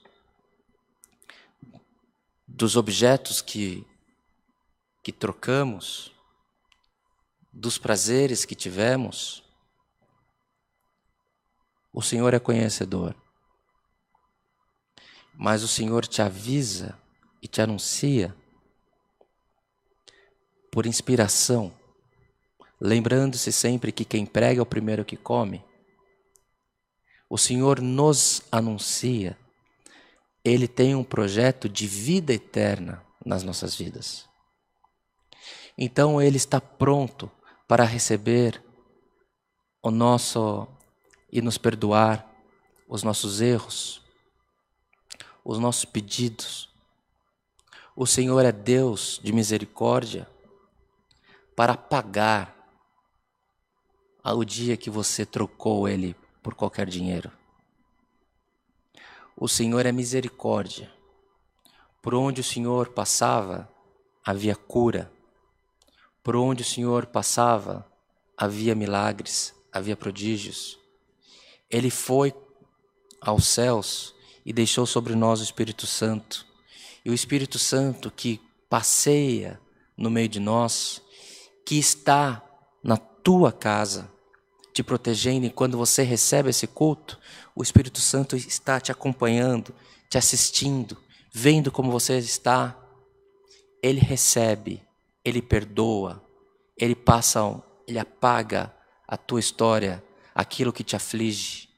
dos objetos que trocamos, dos prazeres que tivemos, o Senhor é conhecedor. Mas o Senhor te avisa e te anuncia por inspiração, lembrando-se sempre que quem prega é o primeiro que come. O Senhor nos anuncia, Ele tem um projeto de vida eterna nas nossas vidas. Então Ele está pronto para receber o nosso e nos perdoar os nossos erros, os nossos pedidos. O Senhor é Deus de misericórdia para pagar o dia que você trocou Ele por qualquer dinheiro. O Senhor é misericórdia. Por onde o Senhor passava, havia cura. Por onde o Senhor passava, havia milagres, havia prodígios. Ele foi aos céus e deixou sobre nós o Espírito Santo. E o Espírito Santo que passeia no meio de nós, que está na tua casa, te protegendo, e quando você recebe esse culto, o Espírito Santo está te acompanhando, te assistindo, vendo como você está. Ele recebe, Ele perdoa, Ele apaga a tua história, aquilo que te aflige,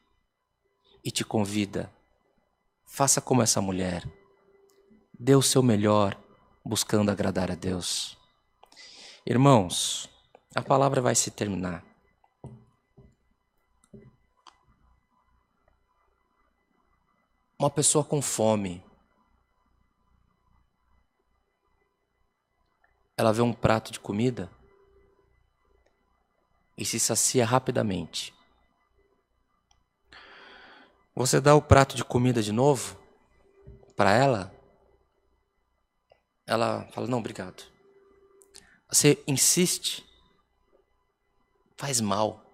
e te convida. Faça como essa mulher. Dê o seu melhor, buscando agradar a Deus. Irmãos, a palavra vai se terminar. Uma pessoa com fome, ela vê um prato de comida e se sacia rapidamente. Você dá o prato de comida de novo para ela, ela fala, não, obrigado. Você insiste, faz mal.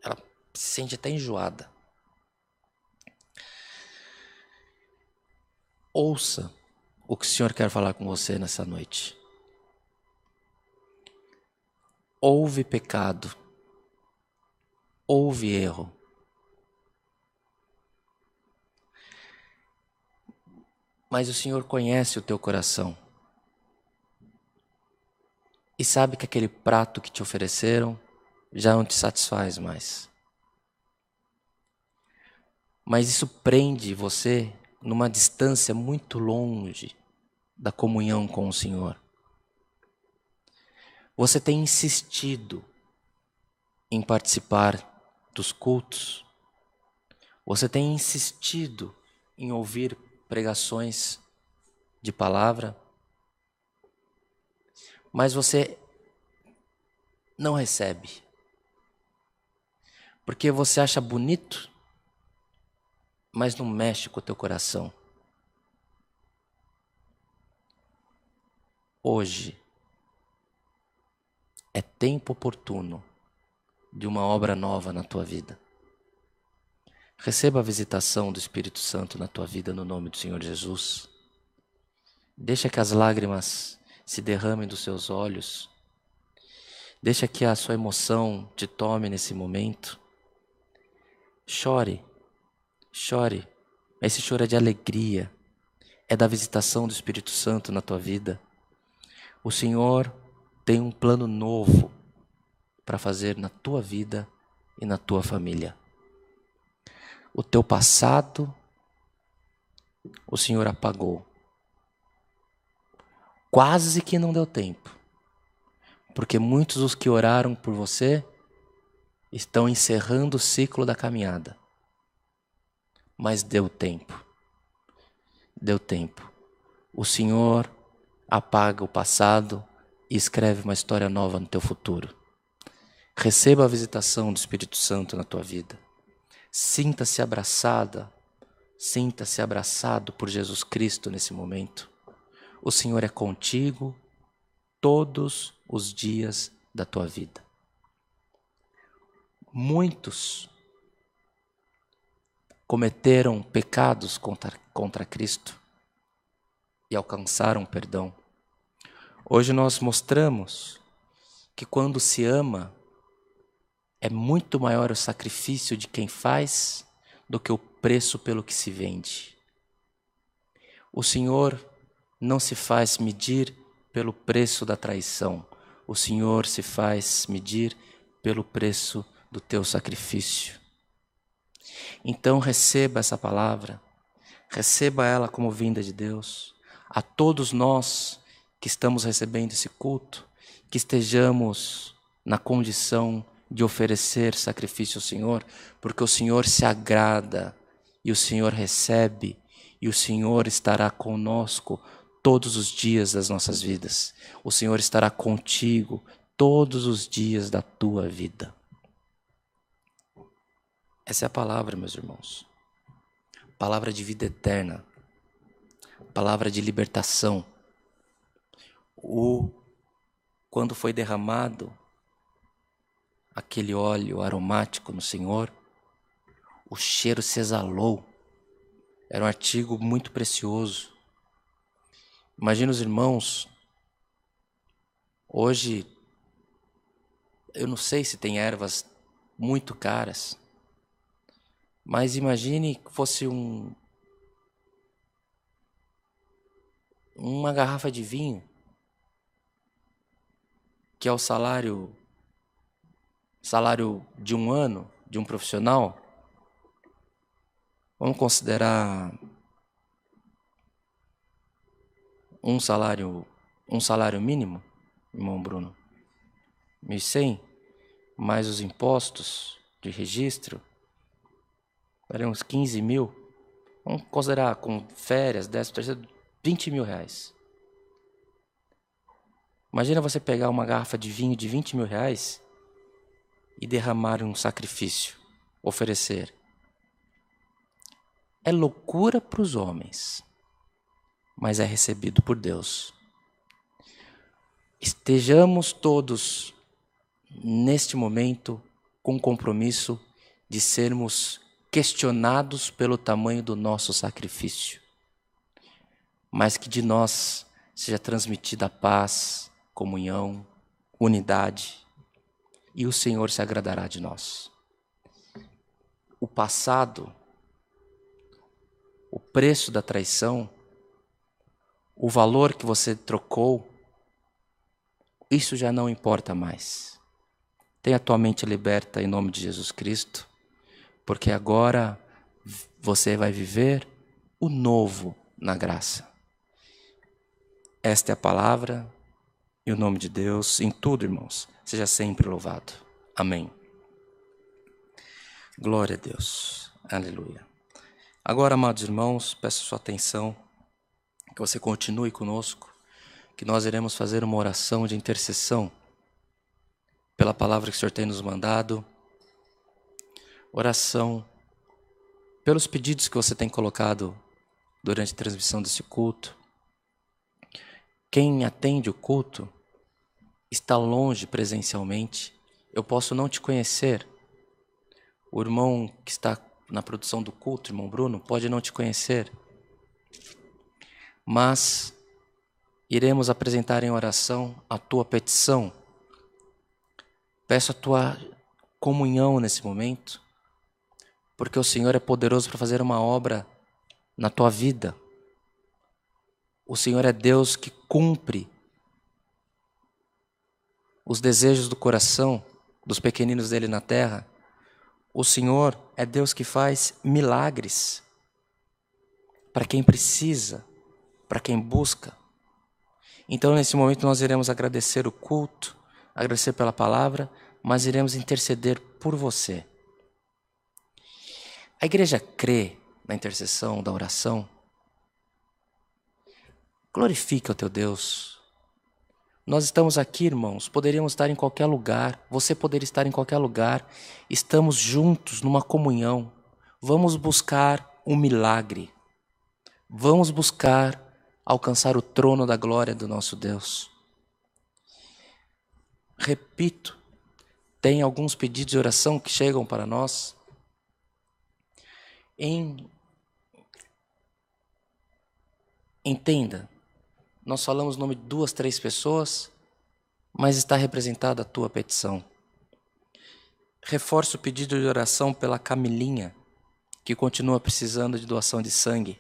Ela se sente até enjoada. Ouça o que o Senhor quer falar com você nessa noite. Houve pecado, houve erro. Mas o Senhor conhece o teu coração. E sabe que aquele prato que te ofereceram já não te satisfaz mais. Mas isso prende você numa distância muito longe da comunhão com o Senhor. Você tem insistido em participar dos cultos. Você tem insistido em ouvir pregações de palavra. Mas você não recebe. Porque você acha bonito, mas não mexe com o teu coração. Hoje é tempo oportuno de uma obra nova na tua vida. Receba a visitação do Espírito Santo na tua vida no nome do Senhor Jesus. Deixa que as lágrimas se derramem dos seus olhos. Deixa que a sua emoção te tome nesse momento. Chore, chore. Esse choro é de alegria. É da visitação do Espírito Santo na tua vida. O Senhor tem um plano novo para fazer na tua vida e na tua família. O teu passado, o Senhor apagou. Quase que não deu tempo. Porque muitos dos que oraram por você estão encerrando o ciclo da caminhada. Mas deu tempo. Deu tempo. O Senhor apaga o passado e escreve uma história nova no teu futuro. Receba a visitação do Espírito Santo na tua vida. Sinta-se abraçada, sinta-se abraçado por Jesus Cristo nesse momento. o Senhor é contigo todos os dias da tua vida. Muitos cometeram pecados contra Cristo e alcançaram perdão. Hoje nós mostramos que quando se ama, é muito maior o sacrifício de quem faz do que o preço pelo que se vende. O Senhor não se faz medir pelo preço da traição. O Senhor se faz medir pelo preço do teu sacrifício. Então receba essa palavra, receba ela como vinda de Deus. A todos nós que estamos recebendo esse culto, que estejamos na condição de oferecer sacrifício ao Senhor, porque o Senhor se agrada e o Senhor recebe e o Senhor estará conosco todos os dias das nossas vidas. O Senhor estará contigo todos os dias da tua vida. Essa é a palavra, meus irmãos. Palavra de vida eterna. Palavra de libertação. Quando foi derramado aquele óleo aromático no Senhor, o cheiro se exalou. Era um artigo muito precioso. Imagina os irmãos, hoje, eu não sei se tem ervas muito caras, mas imagine que fosse uma garrafa de vinho, que é o salário de um ano de um profissional. Vamos considerar um salário mínimo, irmão Bruno, 1.100, mais os impostos de registro, daria uns 15 mil. Vamos considerar com férias, 13º, 20 mil reais. Imagina você pegar uma garrafa de vinho de 20 mil reais e derramar um sacrifício, oferecer. É loucura para os homens, mas é recebido por Deus. Estejamos todos, neste momento, com o compromisso de sermos questionados pelo tamanho do nosso sacrifício, mas que de nós seja transmitida a paz, comunhão, unidade, e o Senhor se agradará de nós. O passado, o preço da traição, o valor que você trocou, isso já não importa mais. Tenha a tua mente liberta em nome de Jesus Cristo, porque agora você vai viver o novo na graça. Esta é a palavra e o nome de Deus em tudo, irmãos, seja sempre louvado. Amém. Glória a Deus. Aleluia. Agora, amados irmãos, peço sua atenção, que você continue conosco, que nós iremos fazer uma oração de intercessão pela palavra que o Senhor tem nos mandado, oração pelos pedidos que você tem colocado durante a transmissão desse culto. Quem atende o culto está longe presencialmente, eu posso não te conhecer. O irmão que está na produção do culto, irmão Bruno, pode não te conhecer, mas iremos apresentar em oração a tua petição. Peço a tua comunhão nesse momento, porque o Senhor é poderoso para fazer uma obra na tua vida. O Senhor é Deus que cumpre os desejos do coração dos pequeninos dele na terra. O Senhor é Deus que faz milagres para quem precisa, para quem busca. Então, nesse momento, nós iremos agradecer o culto, agradecer pela palavra, mas iremos interceder por você. A igreja crê na intercessão, da oração. Glorifica o teu Deus. Nós estamos aqui, irmãos, poderíamos estar em qualquer lugar, você poderia estar em qualquer lugar, estamos juntos numa comunhão. Vamos buscar um milagre, vamos buscar alcançar o trono da glória do nosso Deus. Repito, tem alguns pedidos de oração que chegam para nós Entenda, nós falamos o nome de 2, 3 pessoas, mas está representada a tua petição. Reforço o pedido de oração pela Camilinha, que continua precisando de doação de sangue.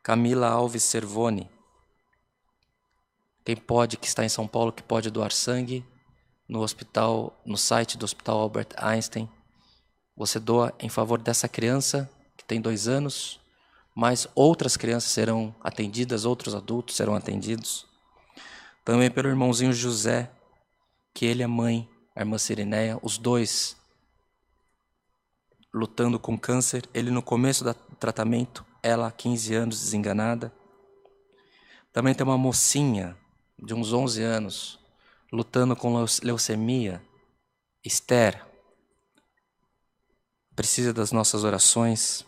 Camila Alves Servoni. Quem pode, que está em São Paulo, que pode doar sangue, no site do Hospital Albert Einstein, você doa em favor dessa criança, que tem 2 anos, mas outras crianças serão atendidas, outros adultos serão atendidos. Também pelo irmãozinho José, que ele e a mãe, a irmã Cirineia, os dois lutando com câncer, ele no começo do tratamento, ela há 15 anos desenganada. Também tem uma mocinha de uns 11 anos, lutando com leucemia, Esther, precisa das nossas orações.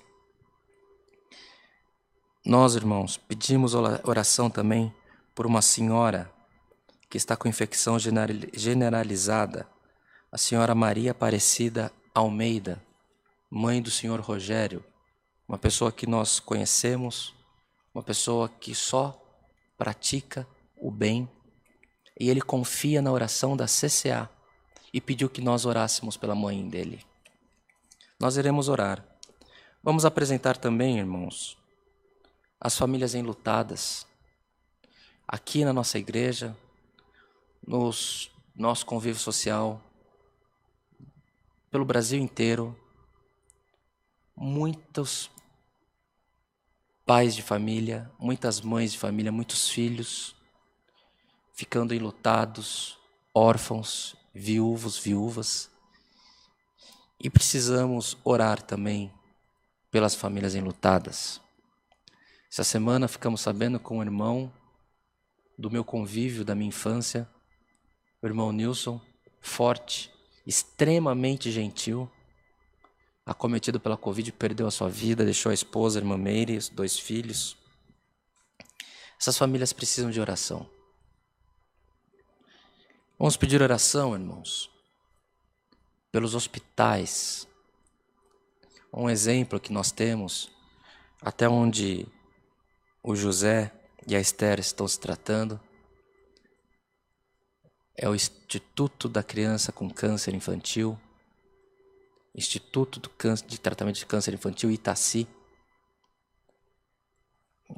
Nós, irmãos, pedimos oração também por uma senhora que está com infecção generalizada, a senhora Maria Aparecida Almeida, mãe do senhor Rogério, uma pessoa que nós conhecemos, uma pessoa que só pratica o bem, e ele confia na oração da CCA e pediu que nós orássemos pela mãe dele. Nós iremos orar. Vamos apresentar também, irmãos, as famílias enlutadas. Aqui na nossa igreja, no nosso convívio social, pelo Brasil inteiro, muitos pais de família, muitas mães de família, muitos filhos ficando enlutados, órfãos, viúvos, viúvas. E precisamos orar também pelas famílias enlutadas. Essa semana ficamos sabendo com um irmão do meu convívio da minha infância, o irmão Nilson, forte, extremamente gentil, acometido pela Covid, perdeu a sua vida, deixou a esposa, a irmã Meire, os 2 filhos. Essas famílias precisam de oração. Vamos pedir oração, irmãos, pelos hospitais. Um exemplo que nós temos, até onde o José e a Esther estão se tratando, é o Instituto da Criança com Câncer Infantil, Instituto de Tratamento de Câncer Infantil Itaci,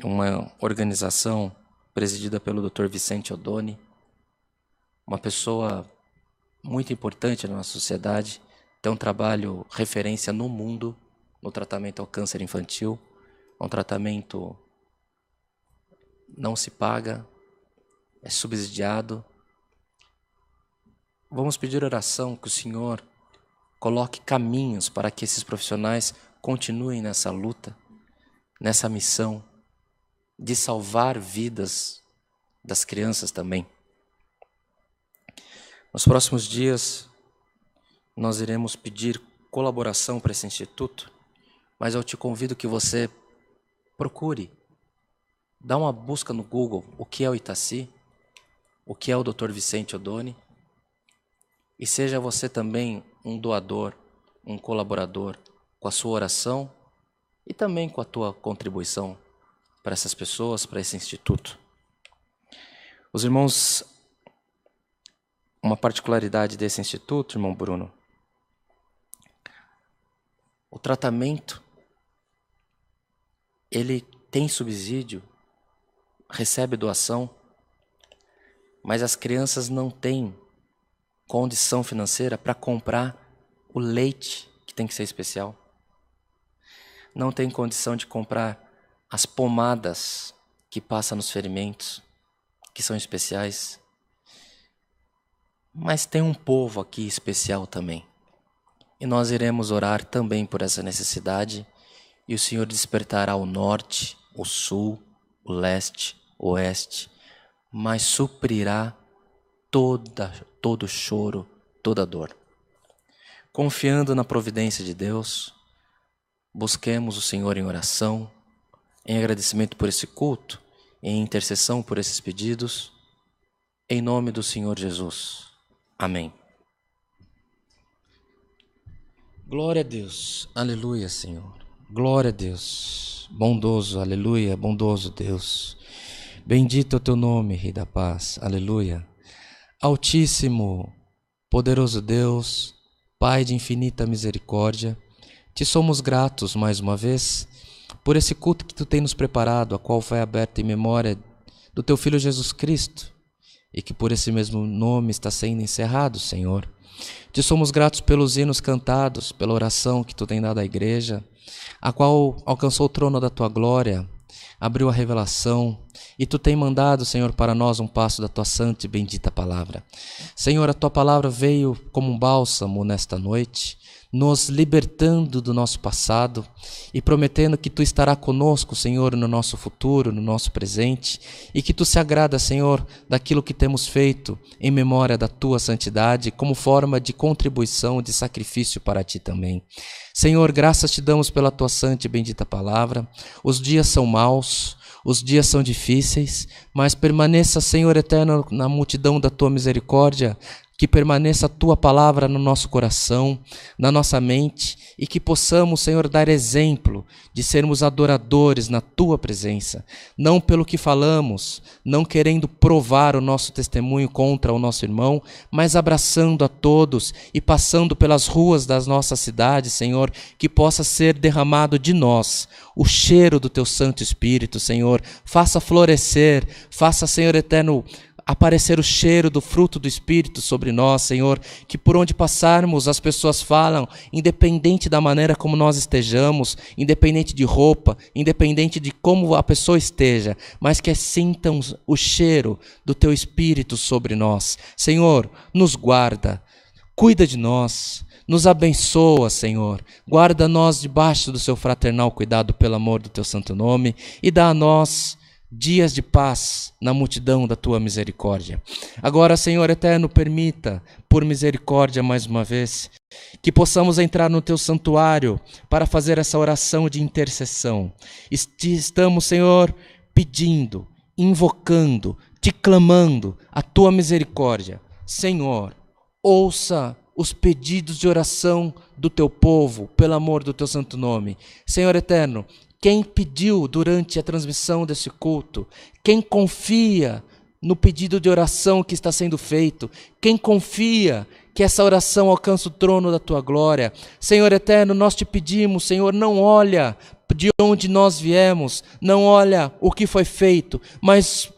uma organização presidida pelo Dr. Vicente Odoni, uma pessoa muito importante na nossa sociedade, tem um trabalho referência no mundo no tratamento ao câncer infantil, um tratamento não se paga, é subsidiado. Vamos pedir oração que o Senhor coloque caminhos para que esses profissionais continuem nessa luta, nessa missão de salvar vidas das crianças também. Nos próximos dias, nós iremos pedir colaboração para esse instituto, mas eu te convido que você procure, dá uma busca no Google, o que é o Itaci, o que é o Dr. Vicente Odoni, e seja você também um doador, um colaborador com a sua oração e também com a tua contribuição para essas pessoas, para esse instituto. Os irmãos, uma particularidade desse instituto, irmão Bruno, o tratamento, ele tem subsídio, recebe doação, mas as crianças não têm condição financeira para comprar o leite, que tem que ser especial. Não tem condição de comprar as pomadas que passam nos ferimentos, que são especiais. Mas tem um povo aqui especial também. E nós iremos orar também por essa necessidade, e o Senhor despertará o norte, o sul, o leste, o oeste, mas suprirá todo choro, toda dor. Confiando na providência de Deus, busquemos o Senhor em oração, em agradecimento por esse culto, em intercessão por esses pedidos, em nome do Senhor Jesus. Amém. Glória a Deus, aleluia, Senhor. Glória a Deus, bondoso, aleluia, bondoso Deus. Bendito é o teu nome, Rei da Paz, aleluia. Altíssimo, poderoso Deus, Pai de infinita misericórdia, te somos gratos mais uma vez por esse culto que tu tem nos preparado, a qual foi aberta em memória do teu Filho Jesus Cristo, e que por esse mesmo nome está sendo encerrado, Senhor. Te somos gratos pelos hinos cantados, pela oração que tu tem dado à igreja, a qual alcançou o trono da tua glória, abriu a revelação, e tu tem mandado, Senhor, para nós um passo da tua santa e bendita palavra. Senhor, a tua palavra veio como um bálsamo nesta noite, nos libertando do nosso passado e prometendo que tu estará conosco, Senhor, no nosso futuro, no nosso presente, e que tu se agrada, Senhor, daquilo que temos feito em memória da tua santidade, como forma de contribuição, de sacrifício para ti também. Senhor, graças te damos pela tua santa e bendita palavra. Os dias são maus, os dias são difíceis, mas permaneça, Senhor eterno, na multidão da tua misericórdia, que permaneça a tua palavra no nosso coração, na nossa mente, e que possamos, Senhor, dar exemplo de sermos adoradores na tua presença, não pelo que falamos, não querendo provar o nosso testemunho contra o nosso irmão, mas abraçando a todos e passando pelas ruas das nossas cidades, Senhor, que possa ser derramado de nós o cheiro do teu Santo Espírito, Senhor. Faça florescer, faça, Senhor eterno, aparecer o cheiro do fruto do Espírito sobre nós, Senhor, que por onde passarmos as pessoas falam, independente da maneira como nós estejamos, independente de roupa, independente de como a pessoa esteja, mas que sintam o cheiro do teu Espírito sobre nós. Senhor, nos guarda, cuida de nós, nos abençoa, Senhor, guarda nós debaixo do seu fraternal cuidado pelo amor do teu santo nome e dá a nós dias de paz na multidão da tua misericórdia. Agora, Senhor eterno, permita, por misericórdia mais uma vez, que possamos entrar no teu santuário para fazer essa oração de intercessão. Estamos, Senhor, pedindo, invocando, te clamando a tua misericórdia. Senhor, ouça os pedidos de oração do teu povo, pelo amor do teu santo nome. Senhor eterno, quem pediu durante a transmissão desse culto, quem confia no pedido de oração que está sendo feito, quem confia que essa oração alcança o trono da tua glória. Senhor eterno, nós te pedimos, Senhor, não olha de onde nós viemos, não olha o que foi feito, mas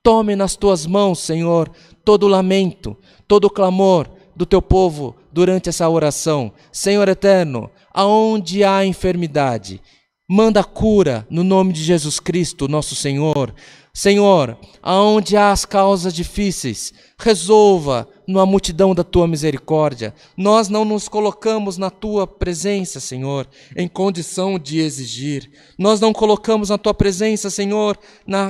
tome nas tuas mãos, Senhor, todo o lamento, todo o clamor do teu povo durante essa oração. Senhor eterno, aonde há enfermidade, manda cura no nome de Jesus Cristo, nosso Senhor. Senhor, aonde há as causas difíceis, resolva na multidão da tua misericórdia. Nós não nos colocamos na tua presença, Senhor, em condição de exigir. Nós não colocamos na tua presença, Senhor,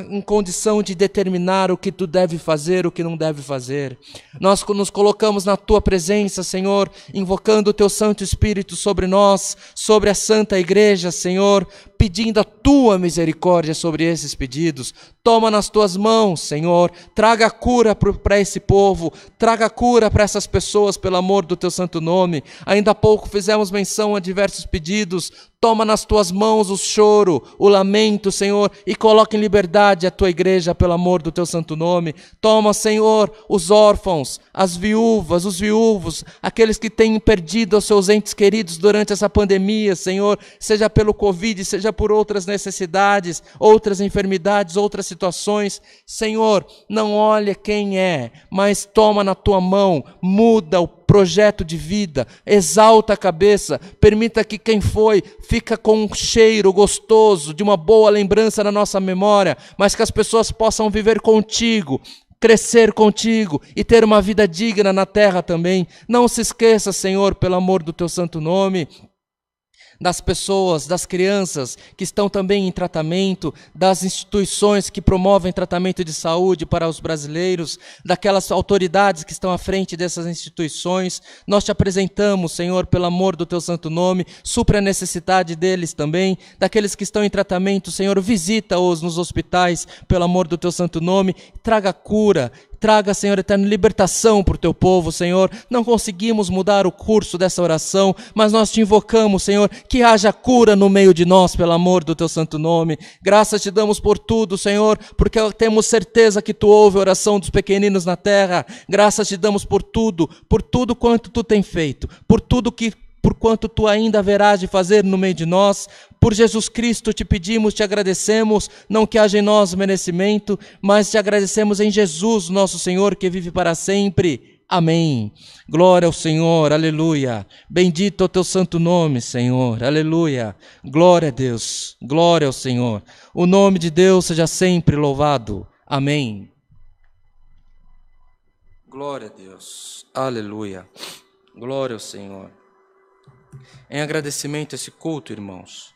em condição de determinar o que tu deve fazer, o que não deve fazer. Nós nos colocamos na tua presença, Senhor, invocando o teu Santo Espírito sobre nós, sobre a Santa Igreja, Senhor, pedindo a tua misericórdia sobre esses pedidos. Toma nas tuas mãos, Senhor, traga cura para esse povo, traga cura para essas pessoas, pelo amor do teu santo nome. Ainda há pouco fizemos menção a diversos pedidos. Toma nas tuas mãos o choro, o lamento, Senhor, e coloca em liberdade a tua igreja, pelo amor do teu santo nome. Toma, Senhor, os órfãos, as viúvas, os viúvos, aqueles que têm perdido os seus entes queridos durante essa pandemia, Senhor, seja pelo Covid, seja por outras necessidades, outras enfermidades, outras situações. Senhor, não olha quem é, mas toma na tua mão, muda o projeto de vida, exalta a cabeça, permita que quem foi fica com um cheiro gostoso de uma boa lembrança na nossa memória, mas que as pessoas possam viver contigo, crescer contigo e ter uma vida digna na terra também. Não se esqueça, Senhor, pelo amor do teu santo nome, das pessoas, das crianças que estão também em tratamento, das instituições que promovem tratamento de saúde para os brasileiros, daquelas autoridades que estão à frente dessas instituições. Nós te apresentamos, Senhor, pelo amor do teu santo nome, supra a necessidade deles também, daqueles que estão em tratamento, Senhor, visita-os nos hospitais, pelo amor do teu santo nome, traga cura, traga, Senhor eterno, libertação para o teu povo, Senhor. Não conseguimos mudar o curso dessa oração, mas nós te invocamos, Senhor, que haja cura no meio de nós, pelo amor do teu santo nome. Graças te damos por tudo, Senhor, porque temos certeza que tu ouve a oração dos pequeninos na terra. Graças te damos por tudo quanto tu tem feito, por quanto tu ainda haverás de fazer no meio de nós. Por Jesus Cristo te pedimos, te agradecemos, não que haja em nós merecimento, mas te agradecemos em Jesus, nosso Senhor, que vive para sempre. Amém. Glória ao Senhor, aleluia. Bendito é o teu santo nome, Senhor, aleluia. Glória a Deus, glória ao Senhor. O nome de Deus seja sempre louvado. Amém. Glória a Deus, aleluia. Glória ao Senhor. Em agradecimento a esse culto, irmãos,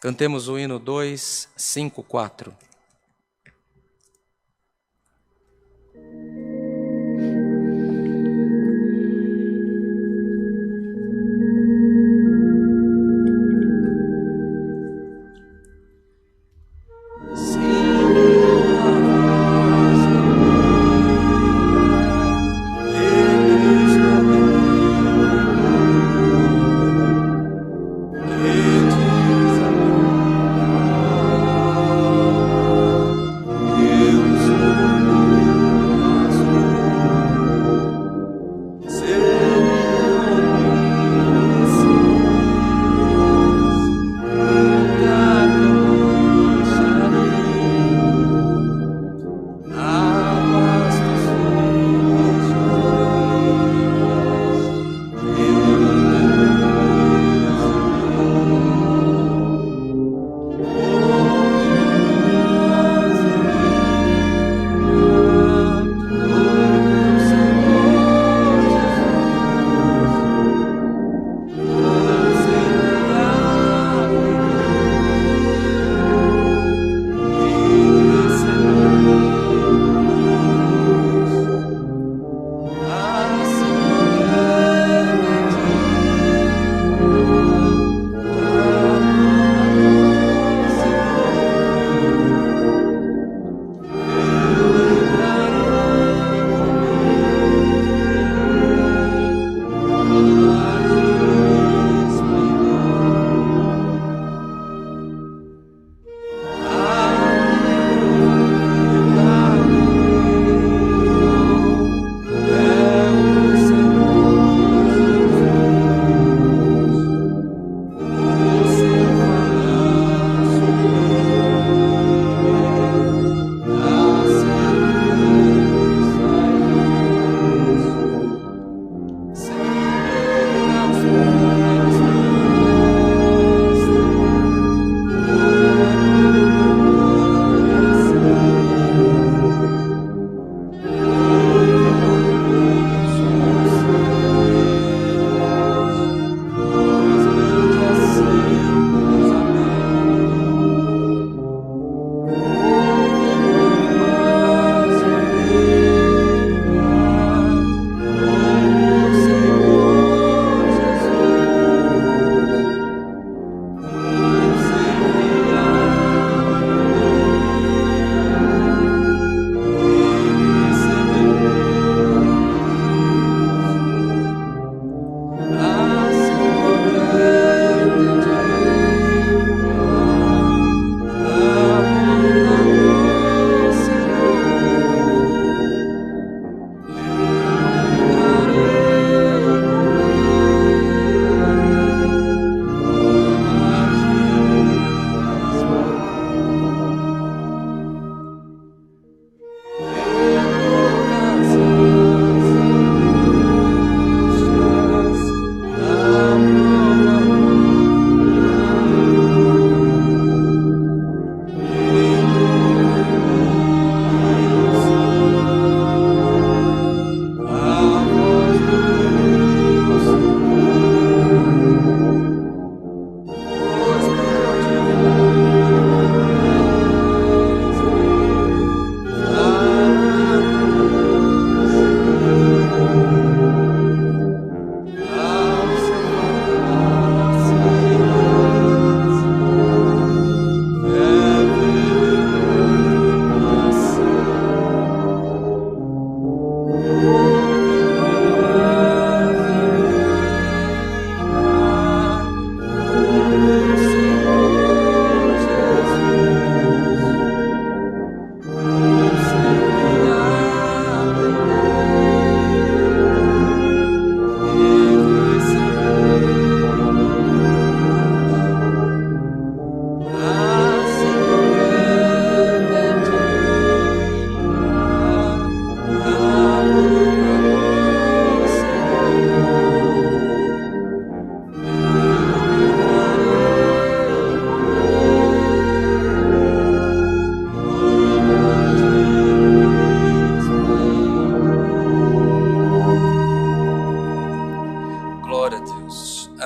cantemos o hino 254. Amém.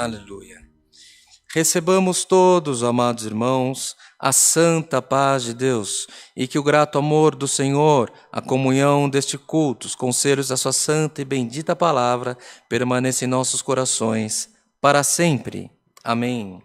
Aleluia. Recebamos todos, amados irmãos, a santa paz de Deus e que o grato amor do Senhor, a comunhão deste culto, os conselhos da sua santa e bendita palavra permaneça em nossos corações para sempre. Amém.